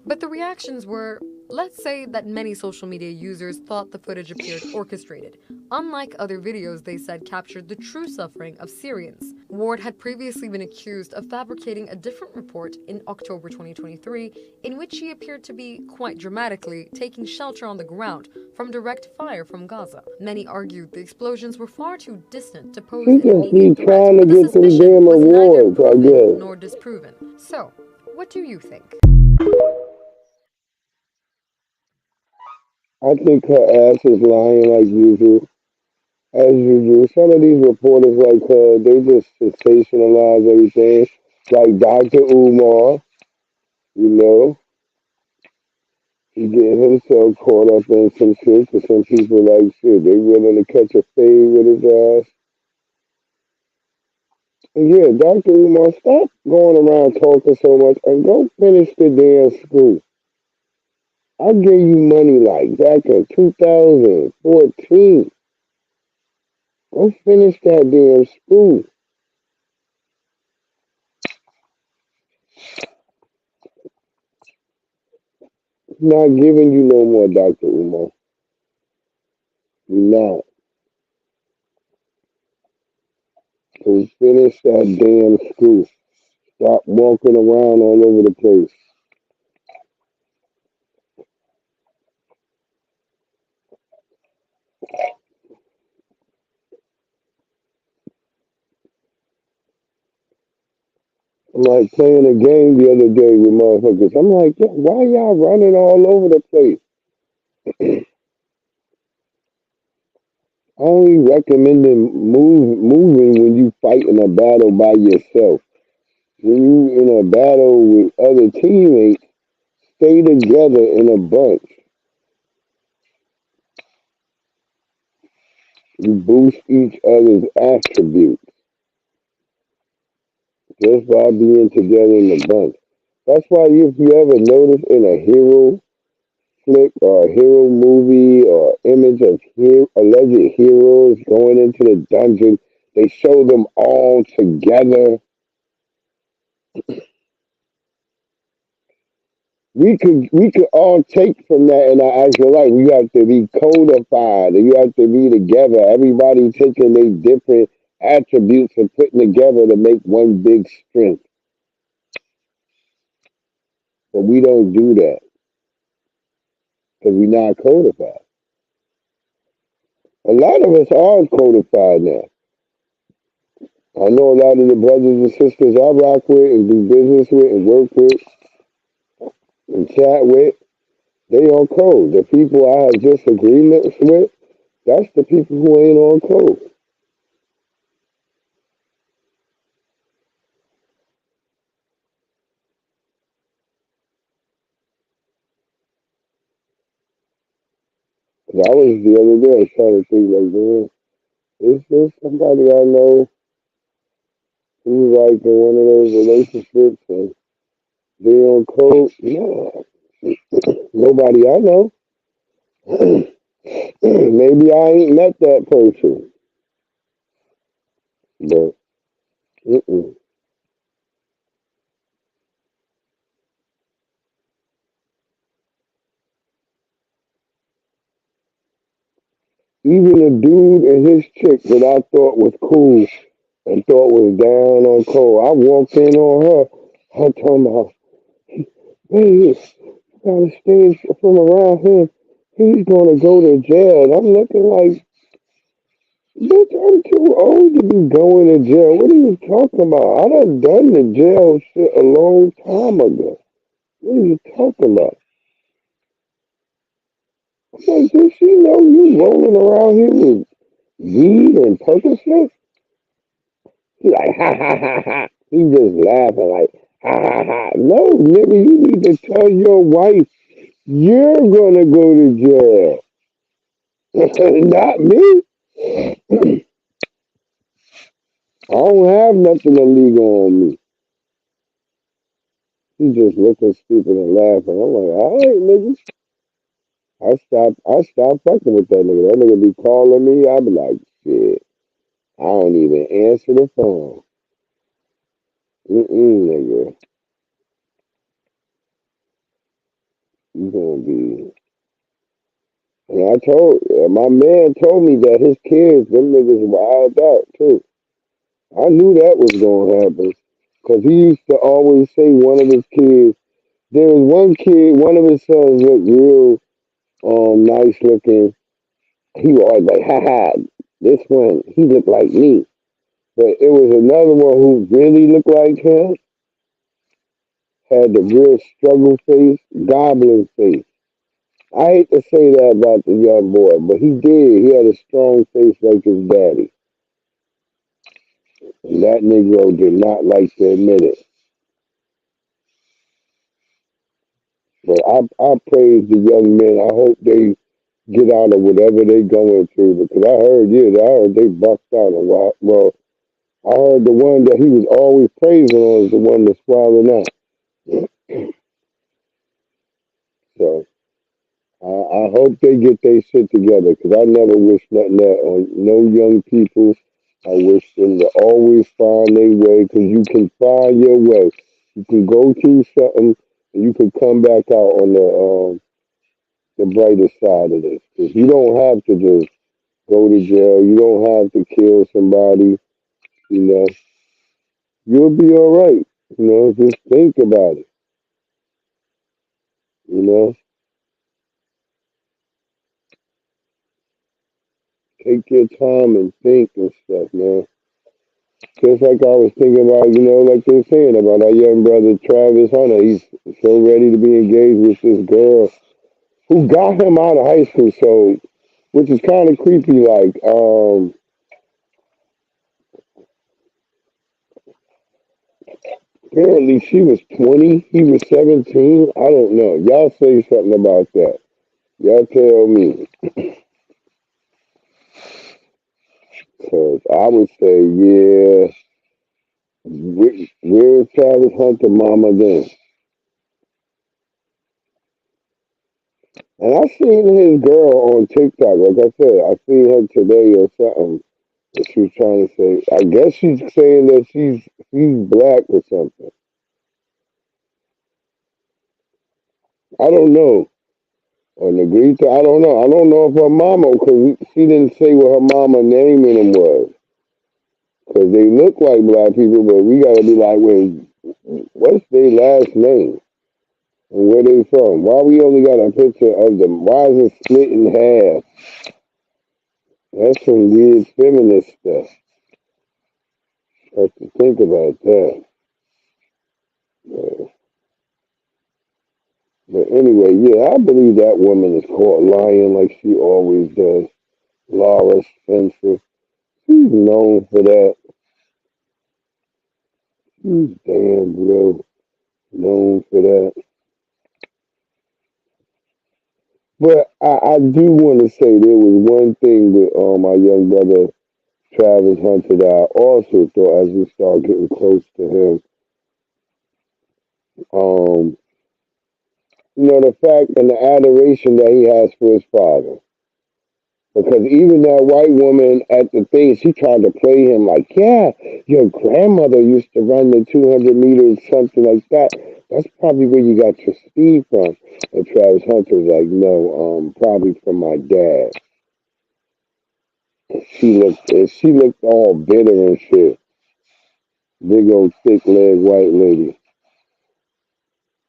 But the reactions were, let's say that many social media users thought the footage appeared orchestrated, unlike other videos they said captured the true suffering of Syrians. Ward had previously been accused of fabricating a different report in October 2023, in which she appeared to be, quite dramatically, taking shelter on the ground from direct fire from Gaza. Many argued the explosions were far too distant to pose an immediate threat, trying to but the get some suspicion damn was neither awards, I proven guess. nor disproven. So, what do you think? I think her ass is lying like usual. As usual, some of these reporters like her, they just sensationalize everything. Like Dr. Umar, you know, he getting himself caught up in some shit. For some people like shit, they willing to catch a fade with his ass. And yeah, Dr. Umar, stop going around talking so much and go finish the damn school. I gave you money like back in 2014. Go finish that damn school. Not giving you no more, Dr. Umar. You're not. So finish that damn school. Stop walking around all over the place. I'm like playing a game the other day with motherfuckers. I'm like, yeah, why y'all running all over the place? I only recommending moving when you fighting a battle by yourself. When you in a battle with other teammates, stay together in a bunch. You boost each other's attributes just by being together in a bunch. That's why if you ever notice in a hero flick or a hero movie or image of alleged heroes going into the dungeon, they show them all together. We could all take from that in our actual life. You have to be codified and you have to be together. Everybody taking their different attributes and putting together to make one big strength. But we don't do that because we're not codified. A lot of us are codified now. I know a lot of the brothers and sisters I rock with and do business with and work with and chat with, they on code. The people I have disagreements with, that's the people who ain't on code. I was the other day, I was trying to think like, man, is there somebody I know who's like in one of those relationships and they on code? No. Nobody I know. Maybe I ain't met that person. But even a dude and his chick that I thought was cool and thought was down on code, I walked in on her. I told her, hey, you gotta stay from around him. He's gonna go to jail. And I'm looking like, bitch, I'm too old to be going to jail. What are you talking about? I done the jail shit a long time ago. What are you talking about? I'm like, does she know you rolling around here with weed and Percocet? He like, ha ha ha ha. He just laughing like, ha ha ha. No, nigga, you need to tell your wife you're gonna go to jail. Not me. I don't have nothing illegal on me. He just looking stupid and laughing. I'm like, all right, nigga. I stopped fucking with that nigga. That nigga be calling me. I be like, shit. I don't even answer the phone. Nigga. You gonna be. And my man told me that his kids, them niggas wild out too. I knew that was gonna happen. Cause he used to always say one of his kids, there was one kid, one of his sons looked real nice looking. He was always like, ha ha, this one, he looked like me. But it was another one who really looked like him, had the real struggle face, goblin face. I hate to say that about the young boy, but he did. He had a strong face like his daddy. And that Negro did not like to admit it. But I praise the young men. I hope they get out of whatever they going through, because I heard they bucked out a lot. Well, I heard the one that he was always praising on is the one that's swallowing out. So I hope they get their shit together, because I never wish nothing that on no young people. I wish them to always find their way, because you can find your way. You can go through something, and you can come back out on the brighter side of this. Because you don't have to just go to jail. You don't have to kill somebody. You know, you'll be all right. You know, just think about it. You know, take your time and think and stuff, man. Just like I was thinking about, like they're saying about our young brother Travis Hunter. He's so ready to be engaged with this girl who got him out of high school. So, which is kind of creepy. Like, apparently she was 20, he was 17. I don't know. Y'all say something about that. Y'all tell me. Because I would say, yeah, where's Travis Hunter mama then? And I seen his girl on TikTok. Like I said, I seen her today or something. And she was trying to say, I guess she's saying that she's black or something. I don't know. Or Negrita, I don't know. I don't know if her mama, because she didn't say what her mama name in them was. Because they look like black people, but we got to be like, wait, what's their last name? And where they from? Why we only got a picture of them? Why is it split in half? That's some weird feminist stuff. Have to think about that. But anyway, yeah, I believe that woman is caught lying like she always does. Laura Spencer. She's known for that. She's damn real known for that. But I do want to say there was one thing with my young brother Travis Hunter that I also thought as we start getting close to him. The fact and the adoration that he has for his father. Because even that white woman at the thing, she tried to play him like, yeah, your grandmother used to run the 200 meters, something like that. That's probably where you got your speed from. And Travis Hunter was like, no, probably from my dad. And she looked all bitter and shit. Big old thick leg white lady.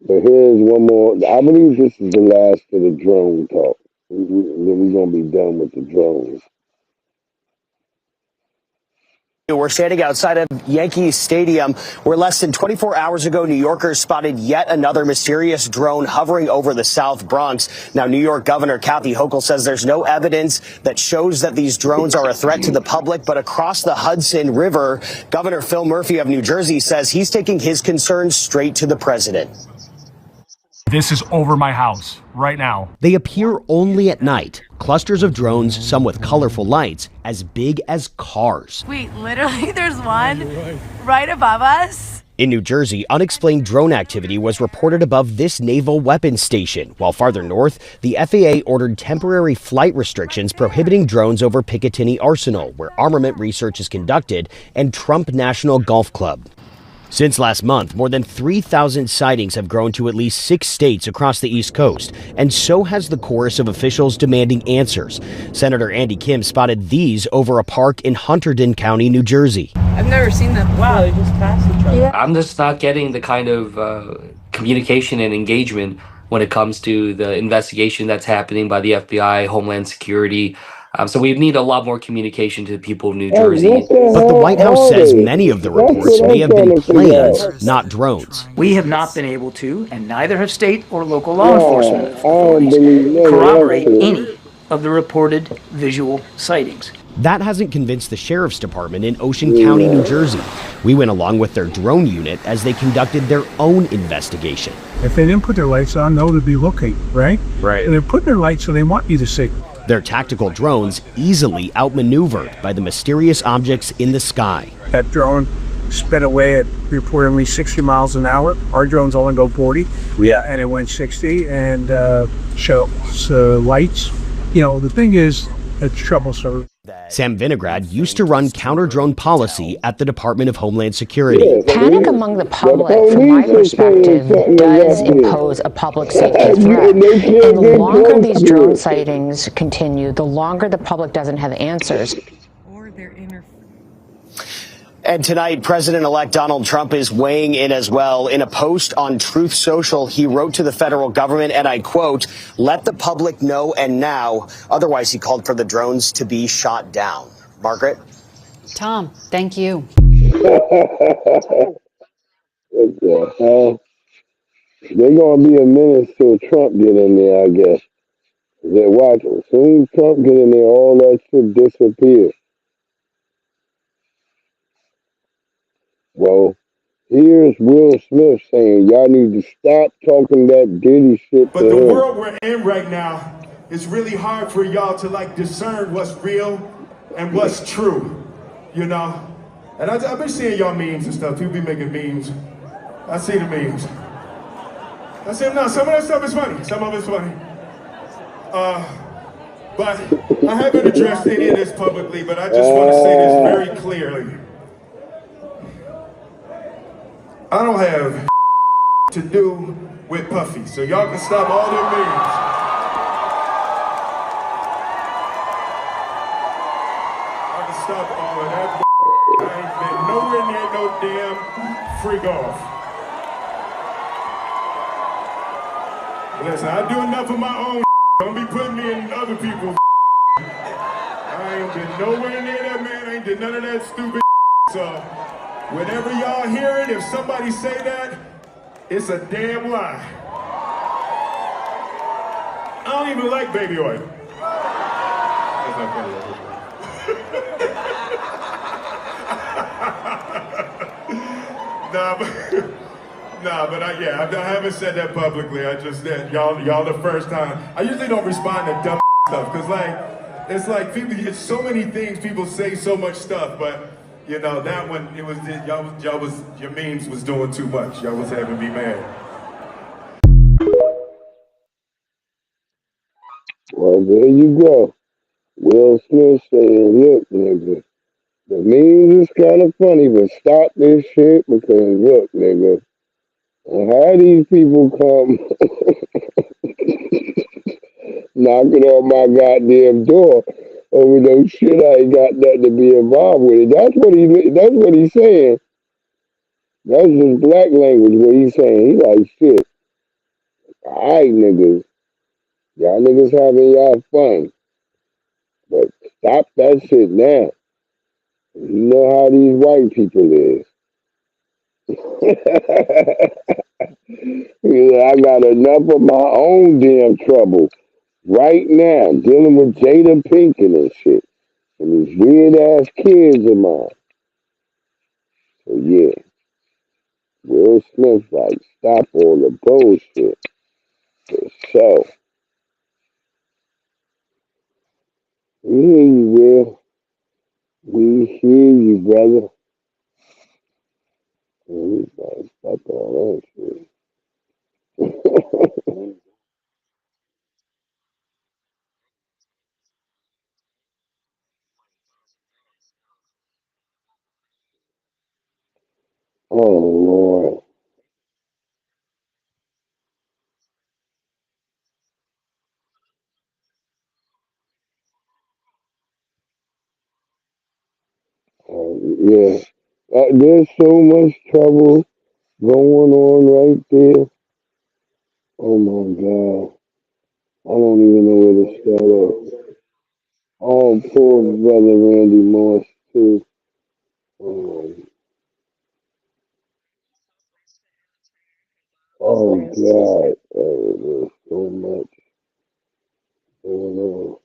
But here's one more. I believe this is the last of the drone talk. Then we're going to be done with the drones. We're standing outside of Yankee Stadium, where less than 24 hours ago, New Yorkers spotted yet another mysterious drone hovering over the South Bronx. Now, New York Governor Kathy Hochul says there's no evidence that shows that these drones are a threat to the public. But across the Hudson River, Governor Phil Murphy of New Jersey says he's taking his concerns straight to the president. This is over my house right now. They appear only at night. Clusters of drones, some with colorful lights, as big as cars. Wait, literally there's one right above us? In New Jersey, unexplained drone activity was reported above this naval weapons station, while farther north, the FAA ordered temporary flight restrictions prohibiting drones over Picatinny Arsenal, where armament research is conducted, and Trump National Golf Club. Since last month, more than 3,000 sightings have grown to at least 6 states across the East Coast, and so has the chorus of officials demanding answers. Senator Andy Kim spotted these over a park in Hunterdon County, New Jersey. I've never seen that before. Wow, they just passed each other. Yeah. I'm just not getting the kind of communication and engagement when it comes to the investigation that's happening by the FBI, Homeland Security. So we need a lot more communication to the people of New Jersey. But the White House says many of the reports may have been planes, not drones. We have not been able to, and neither have state or local law enforcement authorities, corroborate any of the reported visual sightings. That hasn't convinced the Sheriff's Department in Ocean County, New Jersey. We went along with their drone unit as they conducted their own investigation. If they didn't put their lights on, no one would be looking, right? Right. And they're putting their lights so they want you to see. Their tactical drones easily outmaneuvered by the mysterious objects in the sky. That drone sped away at reportedly 60 miles an hour. Our drones only go 40. Yeah. And it went 60 and shows lights. You know, the thing is, it's troublesome. Sam Vinograd used to run counter-drone policy at the Department of Homeland Security. Panic among the public, from my perspective, does impose a public safety threat. And the longer these drone sightings continue, the longer the public doesn't have answers. And tonight, President-elect Donald Trump is weighing in as well. In a post on Truth Social, he wrote to the federal government, and I quote, "Let the public know and now." Otherwise, he called for the drones to be shot down. Margaret? Tom, thank you. What the hell? They're going to be a minute till Trump get in there, I guess. They're watching. As soon as Trump get in there, all that shit disappears. Well, here's Will Smith saying, y'all need to stop talking that Diddy shit. But the world we're in right now, it's really hard for y'all to like discern what's real and what's true, you know? And I've been seeing y'all memes and stuff. People be making memes. I see the memes. I say, no, some of that stuff is funny. Some of it's funny. But I haven't addressed any of this publicly, but I just want to say this very clearly. I don't have to do with Puffy, so y'all can stop all their memes. I can stop all of that. I ain't been nowhere near no damn freak off. Listen, I do enough of my own. Don't be putting me in other people's. I ain't been nowhere near that man. I ain't did none of that stupid. So. Whenever y'all hear it, if somebody say that, it's a damn lie. I don't even like baby oil. but I haven't said that publicly. I just said y'all the first time. I usually don't respond to dumb stuff because it's like people. It's so many things people say, so much stuff, but. You know, that one, it was, your memes was doing too much. Y'all was having me mad. Well, there you go. Will Smith saying, look, nigga, the memes is kind of funny, but stop this shit because, look, nigga, how these people come knocking on my goddamn door over no shit I ain't got nothing to be involved with it. That's what he's saying. That's just black language what he's saying. He like shit. Alright, niggas. Y'all niggas having y'all fun. But stop that shit now. You know how these white people is. I got enough of my own damn trouble right now, dealing with Jada Pinkett and shit, and these weird ass kids of mine. So yeah, Will Smith, like, stop all the bullshit. For sure. We hear you, Will. We hear you, brother. We gotta stop all that shit. Oh Lord. Yeah. There's so much trouble going on right there. Oh my God. I don't even know where to start off. Oh, poor brother Randy Moss too. Oh God. There's so much going on.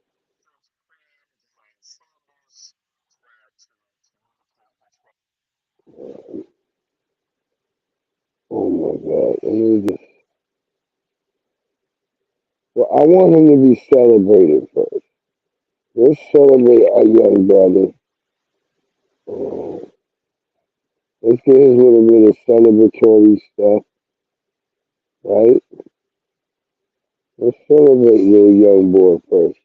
Oh my God. Well, I want him to be celebrated first. Let's celebrate our young brother. Let's get his little bit of celebratory stuff, right? Let's celebrate little young boy first.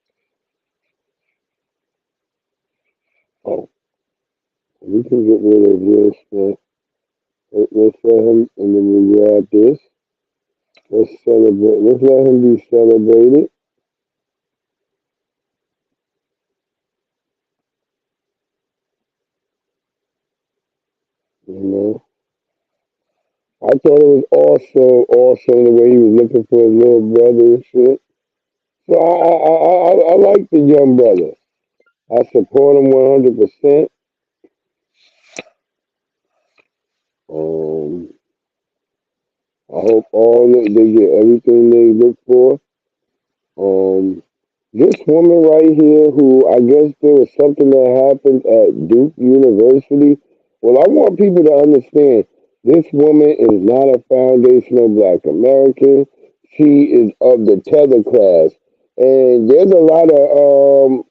Oh, we can get rid of Will Smith. Let's let him, and then we grab this. Let's celebrate. Let's let him be celebrated. You know, I thought it was also awesome the way he was looking for his little brother and shit. So I like the young brother. I support him 100%. Um, I hope all that they get everything they look for. Um, this woman right here, who I guess there was something that happened at Duke University. Well, I want people to understand this woman is not a foundational Black American. She is of the tether class, and there's a lot of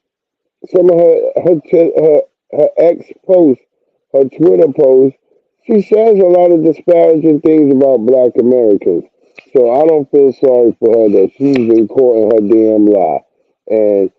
some of her ex posts, her Twitter posts. She says a lot of disparaging things about Black Americans. So I don't feel sorry for her that she's been caught in her damn lie. And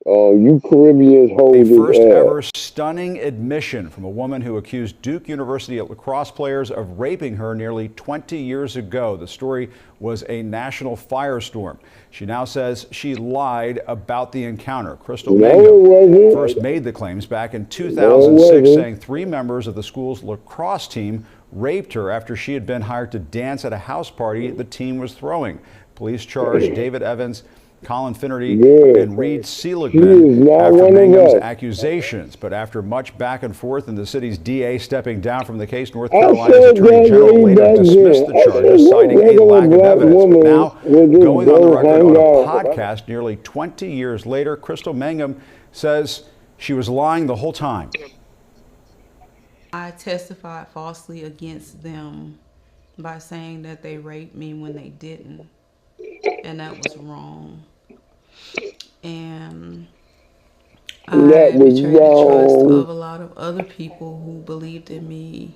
you Caribbeans hold A his first ass. ever stunning admission from a woman who accused Duke University lacrosse players of raping her nearly 20 years ago. The story was a national firestorm. She now says she lied about the encounter. Crystal Mangum first made the claims back in 2006, saying 3 members of the school's lacrosse team raped her after she had been hired to dance at a house party the team was throwing. Police charged David Evans, Colin Finnerty, and Reed Seligman after Mangum's accusations. But after much back and forth and the city's DA stepping down from the case, North Carolina's Attorney General later dismissed the charges, citing a lack of evidence. But now, going on the record on a podcast nearly 20 years later, Crystal Mangum says she was lying the whole time. I testified falsely against them by saying that they raped me when they didn't, and that was wrong. And I betrayed the trust of a lot of other people who believed in me.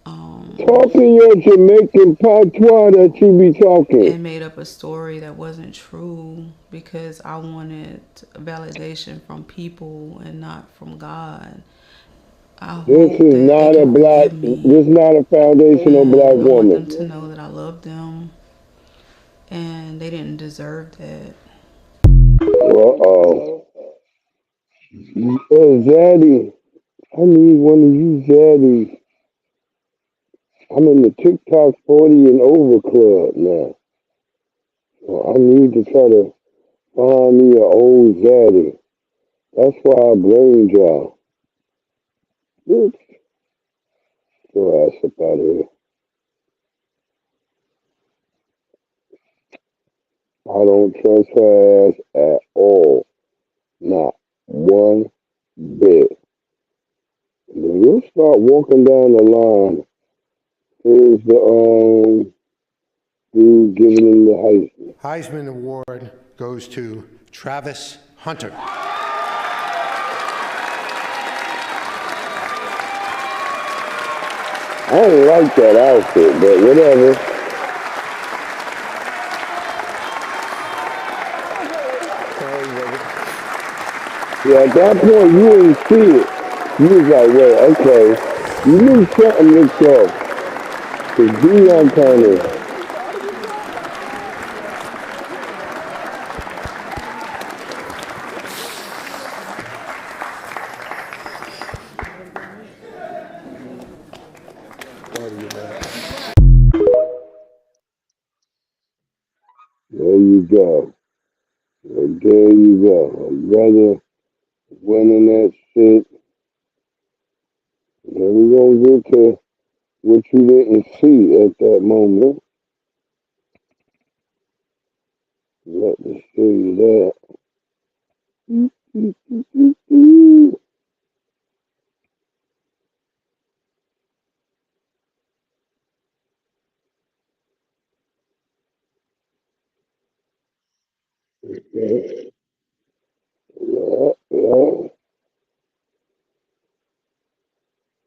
Talking your Jamaican patois that you be talking. And made up a story that wasn't true because I wanted validation from people and not from God. This is not a black. This is not a foundational Black woman. I want them to know that I love them, and they didn't deserve that. Zaddy, I need one of you Zaddies. I'm in the TikTok 40 and over club now. So I need to try to find me an old Zaddy. That's why I blamed y'all. Oops. Your ass up out of here. I don't trust her ass at all. Not one bit. When you start walking down the line, here's the dude giving him the Heisman. Heisman Award goes to Travis Hunter. I don't like that outfit, but whatever. Yeah, at that point, you didn't see it. You was like, wait, okay. You knew something looked off. Because Deion kind of... There you go. There you go. A brother winning that shit. Now we're going to get to what you didn't see at that moment. Let me show you that. Yeah.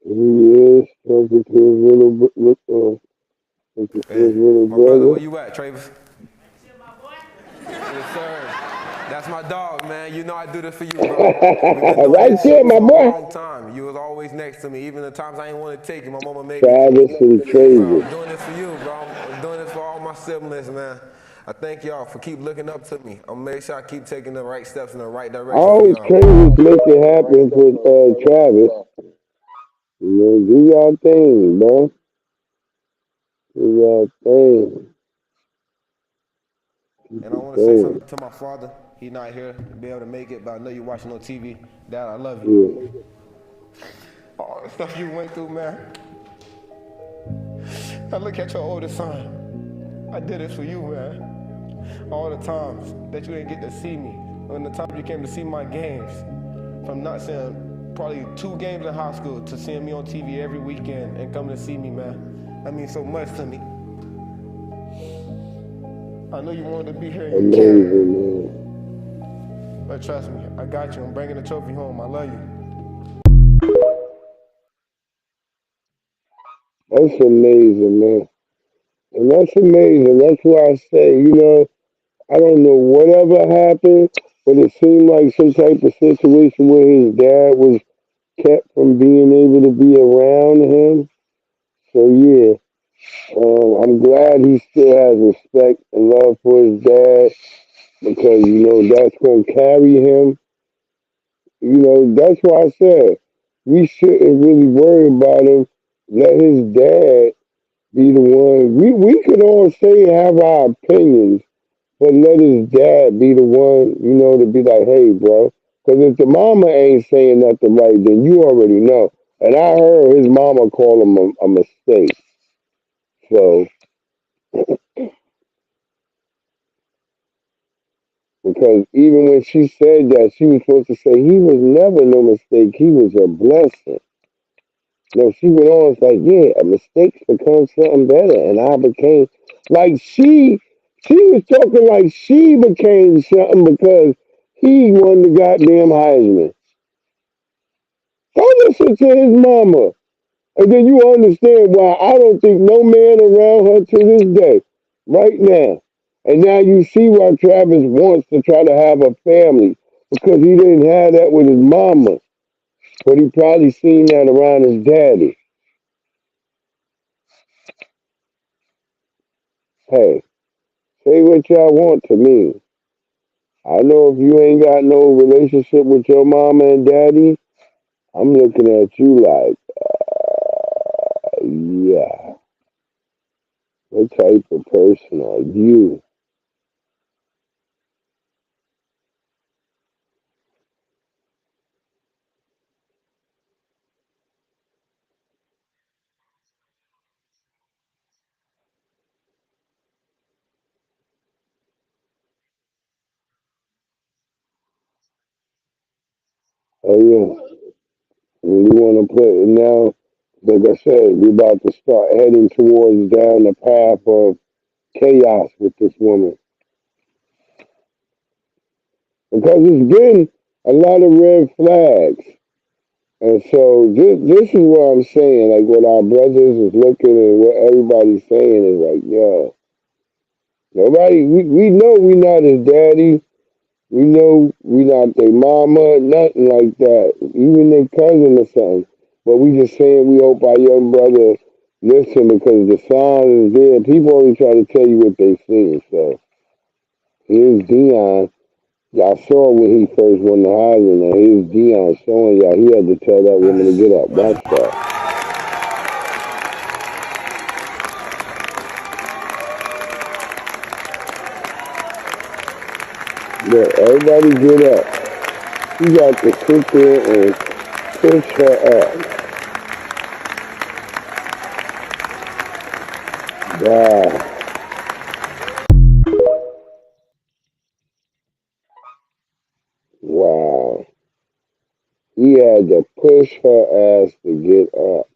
He is talking to his little, My brother, where you at, Travis? Yes, sir. That's my dog, man. You know I do this for you, bro. Right there, my boy. For a long time. You was always next to me, even the times I didn't want to take you. My mama made Travis and Travis. I'm doing this for you, bro. I'm doing this for all my siblings, man. I thank y'all for keep looking up to me. I'll make sure I keep taking the right steps in the right direction. I always Travis make it happen for Travis. You know, do your thing, bro. Do your thing. And I want to say something to my father. He's not here to be able to make it, but I know you're watching on TV. Dad, I love you. Yeah. All the stuff you went through, man. I look at your oldest son. I did it for you, man. All the times that you didn't get to see me. When the time you came to see my games. From not seeing probably 2 games in high school to seeing me on TV every weekend and coming to see me, man. That means so much to me. I know you wanted to be here and you can't. But trust me, I got you. I'm bringing the trophy home. I love you. That's amazing, man. And that's amazing. That's why I say, you know, I don't know whatever happened, but it seemed like some type of situation where his dad was kept from being able to be around him. So yeah, I'm glad he still has respect and love for his dad because you know that's gonna carry him. You know that's why I said we shouldn't really worry about him. Let his dad be the one. We could all say have our opinions, but let his dad be the one, you know, to be like, hey, bro. Because if the mama ain't saying nothing right, then you already know. And I heard his mama call him a mistake. So, because even when she said that, she was supposed to say, he was never no mistake. He was a blessing. No, she went on, it's like, yeah, a mistake becomes something better. And I became, like, she was talking like she became something because he won the goddamn Heisman. Don't listen to his mama. And then you understand why I don't think no man around her to this day, right now. And now you see why Travis wants to try to have a family because he didn't have that with his mama. But he probably seen that around his daddy. Hey, say what y'all want to me. I know if you ain't got no relationship with your mama and daddy, I'm looking at you like, yeah. What type of person are you? Oh yeah. And we want to put it now. Like I said, we're about to start heading towards down the path of chaos with this woman because it's been a lot of red flags. And so this is what I'm saying. Like what our brothers is looking and what everybody's saying is like, yo, nobody. We know we not his daddy. We know we not their mama, nothing like that. Even their cousin or something. But we just saying we hope our young brother listen because the sign is there. People only try to tell you what they see. So here's Dion. Y'all saw when he first won the Heisman. Now here's Dion showing y'all he had to tell that woman to get up. Watch that. Yeah, everybody get up. He got to sit there and push her up. Wow. Wow. He had to push her ass to get up.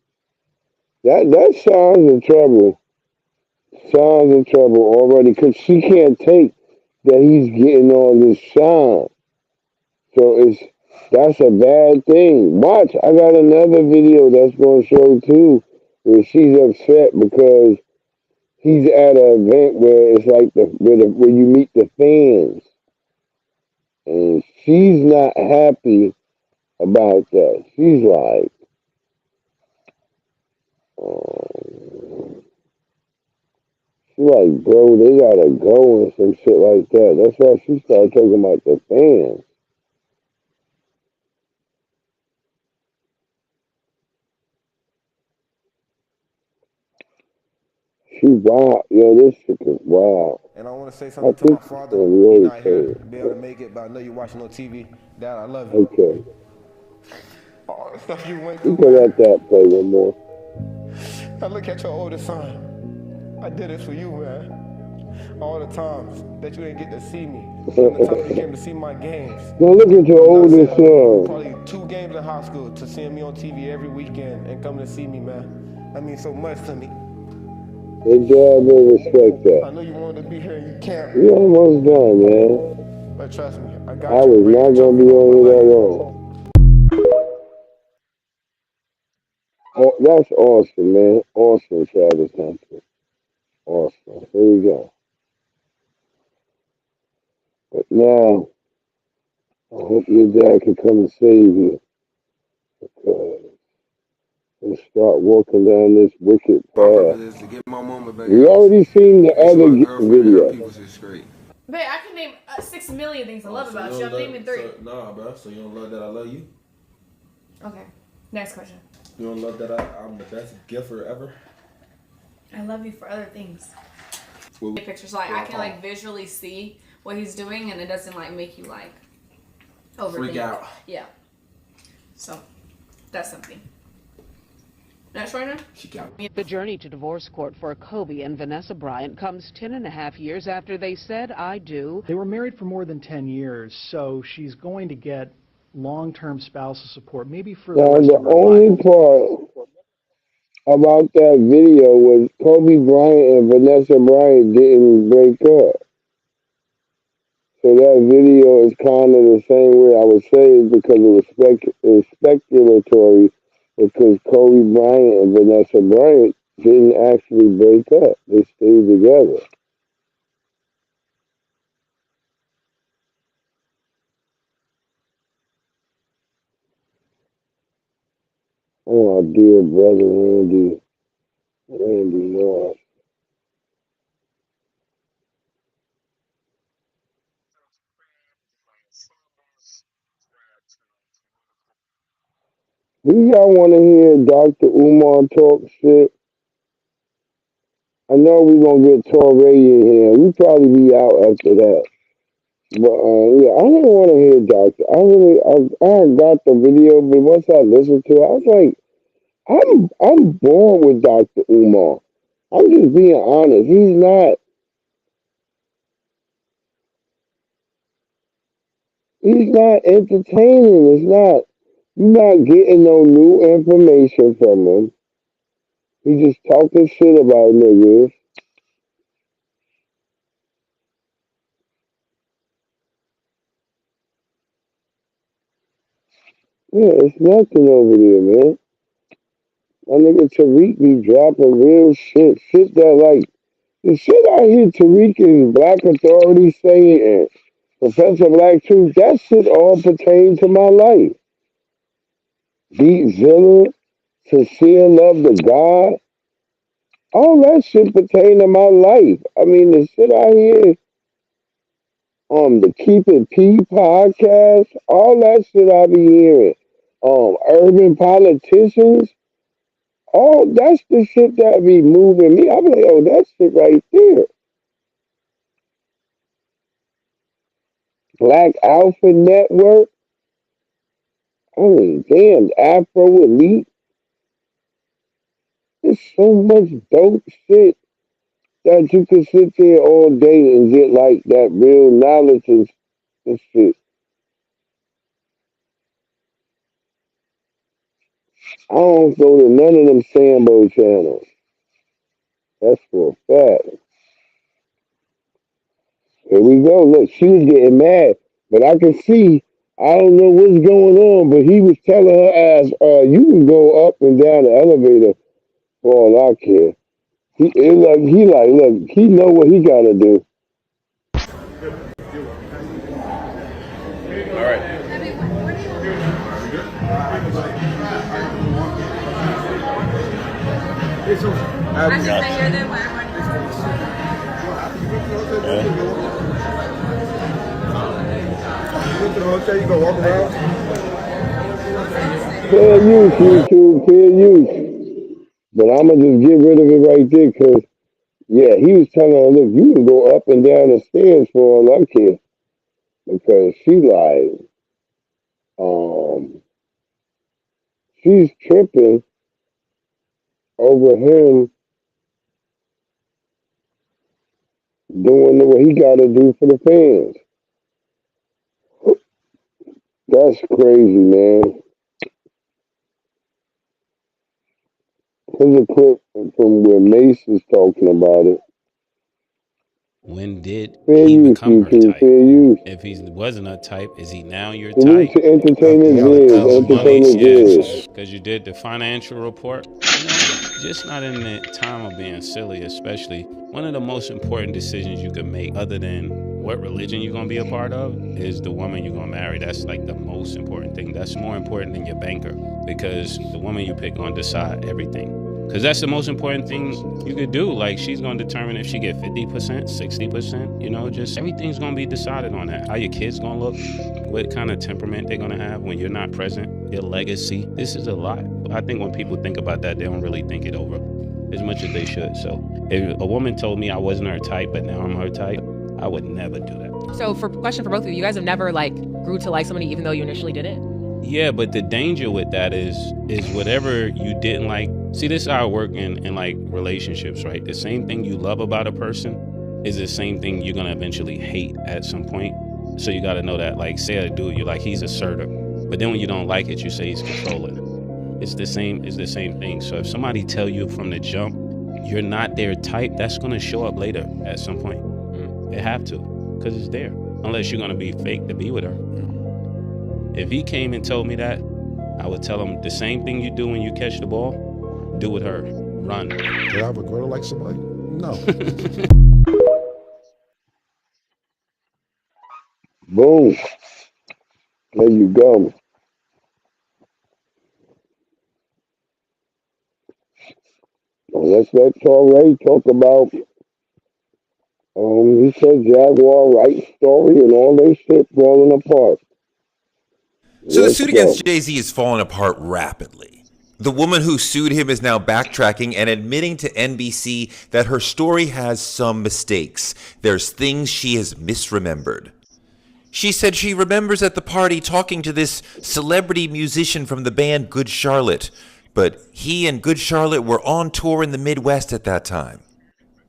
That Sean's in trouble. Sean's in trouble already because she can't take that he's getting all this shine. So that's a bad thing. Watch, I got another video that's gonna show too, where she's upset because he's at an event where it's like where you meet the fans, and she's not happy about that. She's like, she's like, bro, they gotta go and some shit like that. That's why she started talking about the fans. She wild. Yo, this chick is wild. And I want to say something to my father. He's not here to be able to make it, but I know you're watching on TV. Dad, I love you. Okay. All the stuff you went You through. can let that play one more. I look at your oldest son. I did this for you, man. All the times that you didn't get to see me. From the time you came to see my games. Now look at your oldest son. Probably 2 games in high school to seeing me on TV every weekend and coming to see me, man. That means so much to me. Your dad will respect that. I know you wanted to be here and you can't. You almost done, man. But trust me, I got I you. was not gonna be on you that long. Oh, that's awesome, man. Awesome, Travis Hunter. Awesome. Here we go. But now, I hope your dad can come and save you. Because and start walking down this wicked path. We already seen the other video. Babe, I can name 6 million things I love about you. I'm naming 3. Nah, bro. So you don't love that I love you? Okay. Next question. You don't love that I'm the best gifter ever? I love you for other things. Pictures like I can like visually see what he's doing, and it doesn't like make you like overthink. Freak out. Yeah. So that's something. Next right now? The journey to divorce court for Kobe and Vanessa Bryant comes 10.5 years after they said, I do. They were married for more than 10 years, so she's going to get long-term spousal support, maybe for Now, the rest the of her only life. part about that video was Kobe Bryant and Vanessa Bryant didn't break up. So that video is kind of the same way I would say it because it was speculatory because Kobe Bryant and Vanessa Bryant didn't actually break up. They stayed together. Oh, my dear brother Randy Moss. Do y'all want to hear Dr. Umar talk shit? I know we're going to get Torrey in here. We probably be out after that. But, yeah, I don't want to hear Doctor. I got the video, but once I listened to it, I was like, I'm bored with Dr. Umar. I'm just being honest. He's not entertaining. It's not. You're not getting no new information from him. He just talking shit about niggas. Yeah, it's nothing over there, man. My nigga Tariq be dropping real shit. Shit that like the shit I hear Tariq and Black Authority saying and Professor Black Truth, that shit all pertains to my life. Beat Zilla, Sincere Love to God, all that shit pertain to my life. I mean, the shit I hear on the Keep It P podcast, all that shit I be hearing. Urban politicians, all that's the shit that be moving me. I'm like, oh, that shit right there. Black Alpha Network. I mean, damn, Afro Elite. There's so much dope shit that you can sit there all day and get like that real knowledge and shit. I don't go to none of them Sambo channels. That's for a fact. Here we go. Look, she was getting mad, but I can see. I don't know what's going on, but he was telling her ass, you can go up and down the elevator for all I care. He know what he gotta do. All right. I just I hear them when You gonna walk around? Fair use, YouTube, fair use. But I'ma just get rid of it right there, cause yeah, he was telling her, look, you can go up and down the stairs for all I care. Because she like, she's tripping over him doing what he gotta do for the fans. That's crazy, man. Here's a clip from where Mace is talking about it. When did Fair he use, become her YouTube, type? fair use. If he wasn't a type, is he now your Salute type? to Entertainment Biz, Entertainment Biz. Because you did the financial report. You know, just not in the time of being silly, especially. One of the most important decisions you can make, other than what religion you're going to be a part of, is the woman you're going to marry. That's like the most important thing. That's more important than your banker, because the woman you pick going to decide everything. Because that's the most important thing you could do. Like, she's going to determine if she get 50%, 60%, you know, just everything's going to be decided on that. How your kids going to look, what kind of temperament they're going to have when you're not present, your legacy. This is a lot. I think when people think about that, they don't really think it over as much as they should. So if a woman told me I wasn't her type, but now I'm her type, I would never do that. So for question for both of you guys have never like grew to like somebody even though you initially didn't? Yeah, but the danger with that is whatever you didn't like. See, this is how I work in like relationships, right? The same thing you love about a person is the same thing you're gonna eventually hate at some point. So you gotta know that. Like, say a dude, you're like, he's assertive, but then when you don't like it, you say he's controlling. It's the same thing. So if somebody tell you from the jump you're not their type, that's gonna show up later at some point. It have to, because it's there. Unless you're gonna be fake to be with her. If he came and told me that, I would tell him the same thing you do when you catch the ball, do with her. Run. Did I have a girl like somebody? No. Boom. There you go. Well, let's let Torrey talk about he said Jaguar right story and all they shit falling apart. So the suit against Jay-Z is falling apart rapidly. The woman who sued him is now backtracking and admitting to NBC that her story has some mistakes. There's things she has misremembered. She said she remembers at the party talking to this celebrity musician from the band Good Charlotte, but he and Good Charlotte were on tour in the Midwest at that time.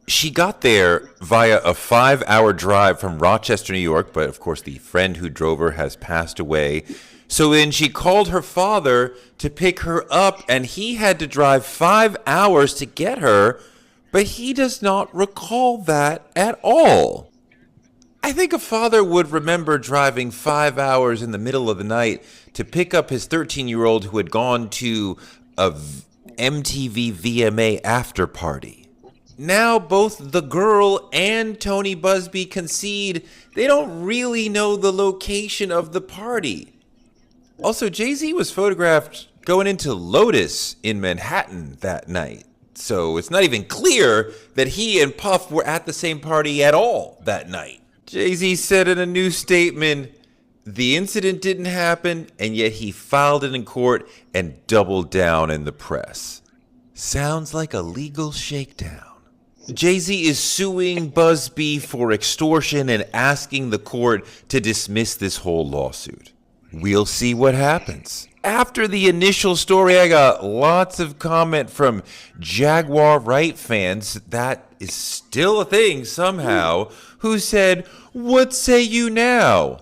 She got there via a 5-hour drive from Rochester, New York, but of course the friend who drove her has passed away. So then she called her father to pick her up, and he had to drive 5 hours to get her, but he does not recall that at all. I think a father would remember driving 5 hours in the middle of the night to pick up his 13-year-old who had gone to a MTV VMA after party. Now both the girl and Tony Busby concede they don't really know the location of the party. Also, Jay-Z was photographed going into Lotus in Manhattan that night. So it's not even clear that he and Puff were at the same party at all that night. Jay-Z said in a new statement, the incident didn't happen, and yet he filed it in court and doubled down in the press. Sounds like a legal shakedown. Jay-Z is suing Busby for extortion and asking the court to dismiss this whole lawsuit. We'll see what happens. After the initial story, I got lots of comment from Jaguar Wright fans, that is still a thing somehow, who said, what say you now?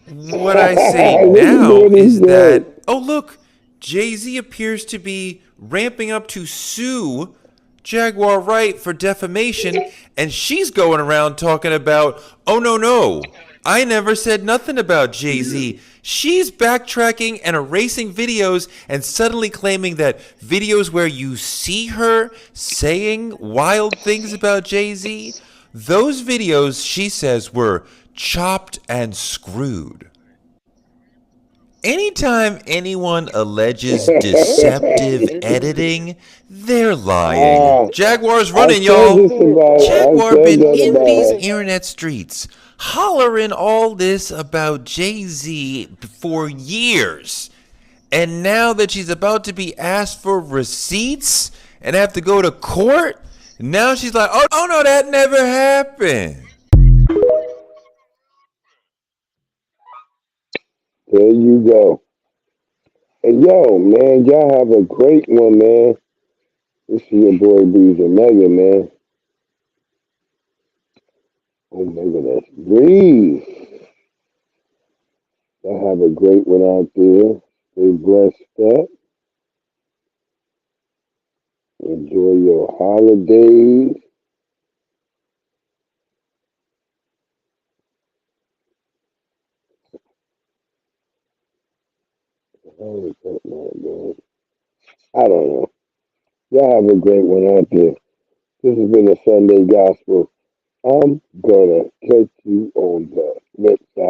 What I say now is that, oh look, Jay-Z appears to be ramping up to sue Jaguar Wright for defamation, and she's going around talking about, oh no, I never said nothing about Jay-Z. She's backtracking and erasing videos and suddenly claiming that videos where you see her saying wild things about Jay-Z, those videos, she says, were chopped and screwed. Anytime anyone alleges deceptive editing, they're lying. Jaguar's running, y'all. Jaguar been in these internet streets, hollering all this about Jay-Z for years. And now that she's about to be asked for receipts and have to go to court, now she's like, oh no, that never happened. There you go. And yo, man, y'all have a great one, man. This is your boy Breeze Omega, man. Omega, that's Breeze. Y'all have a great one out there. Stay blessed up. Enjoy your holidays. I don't know. Y'all have a great one out there. This has been the Sunday Gospel. I'm gonna catch you on the flip side.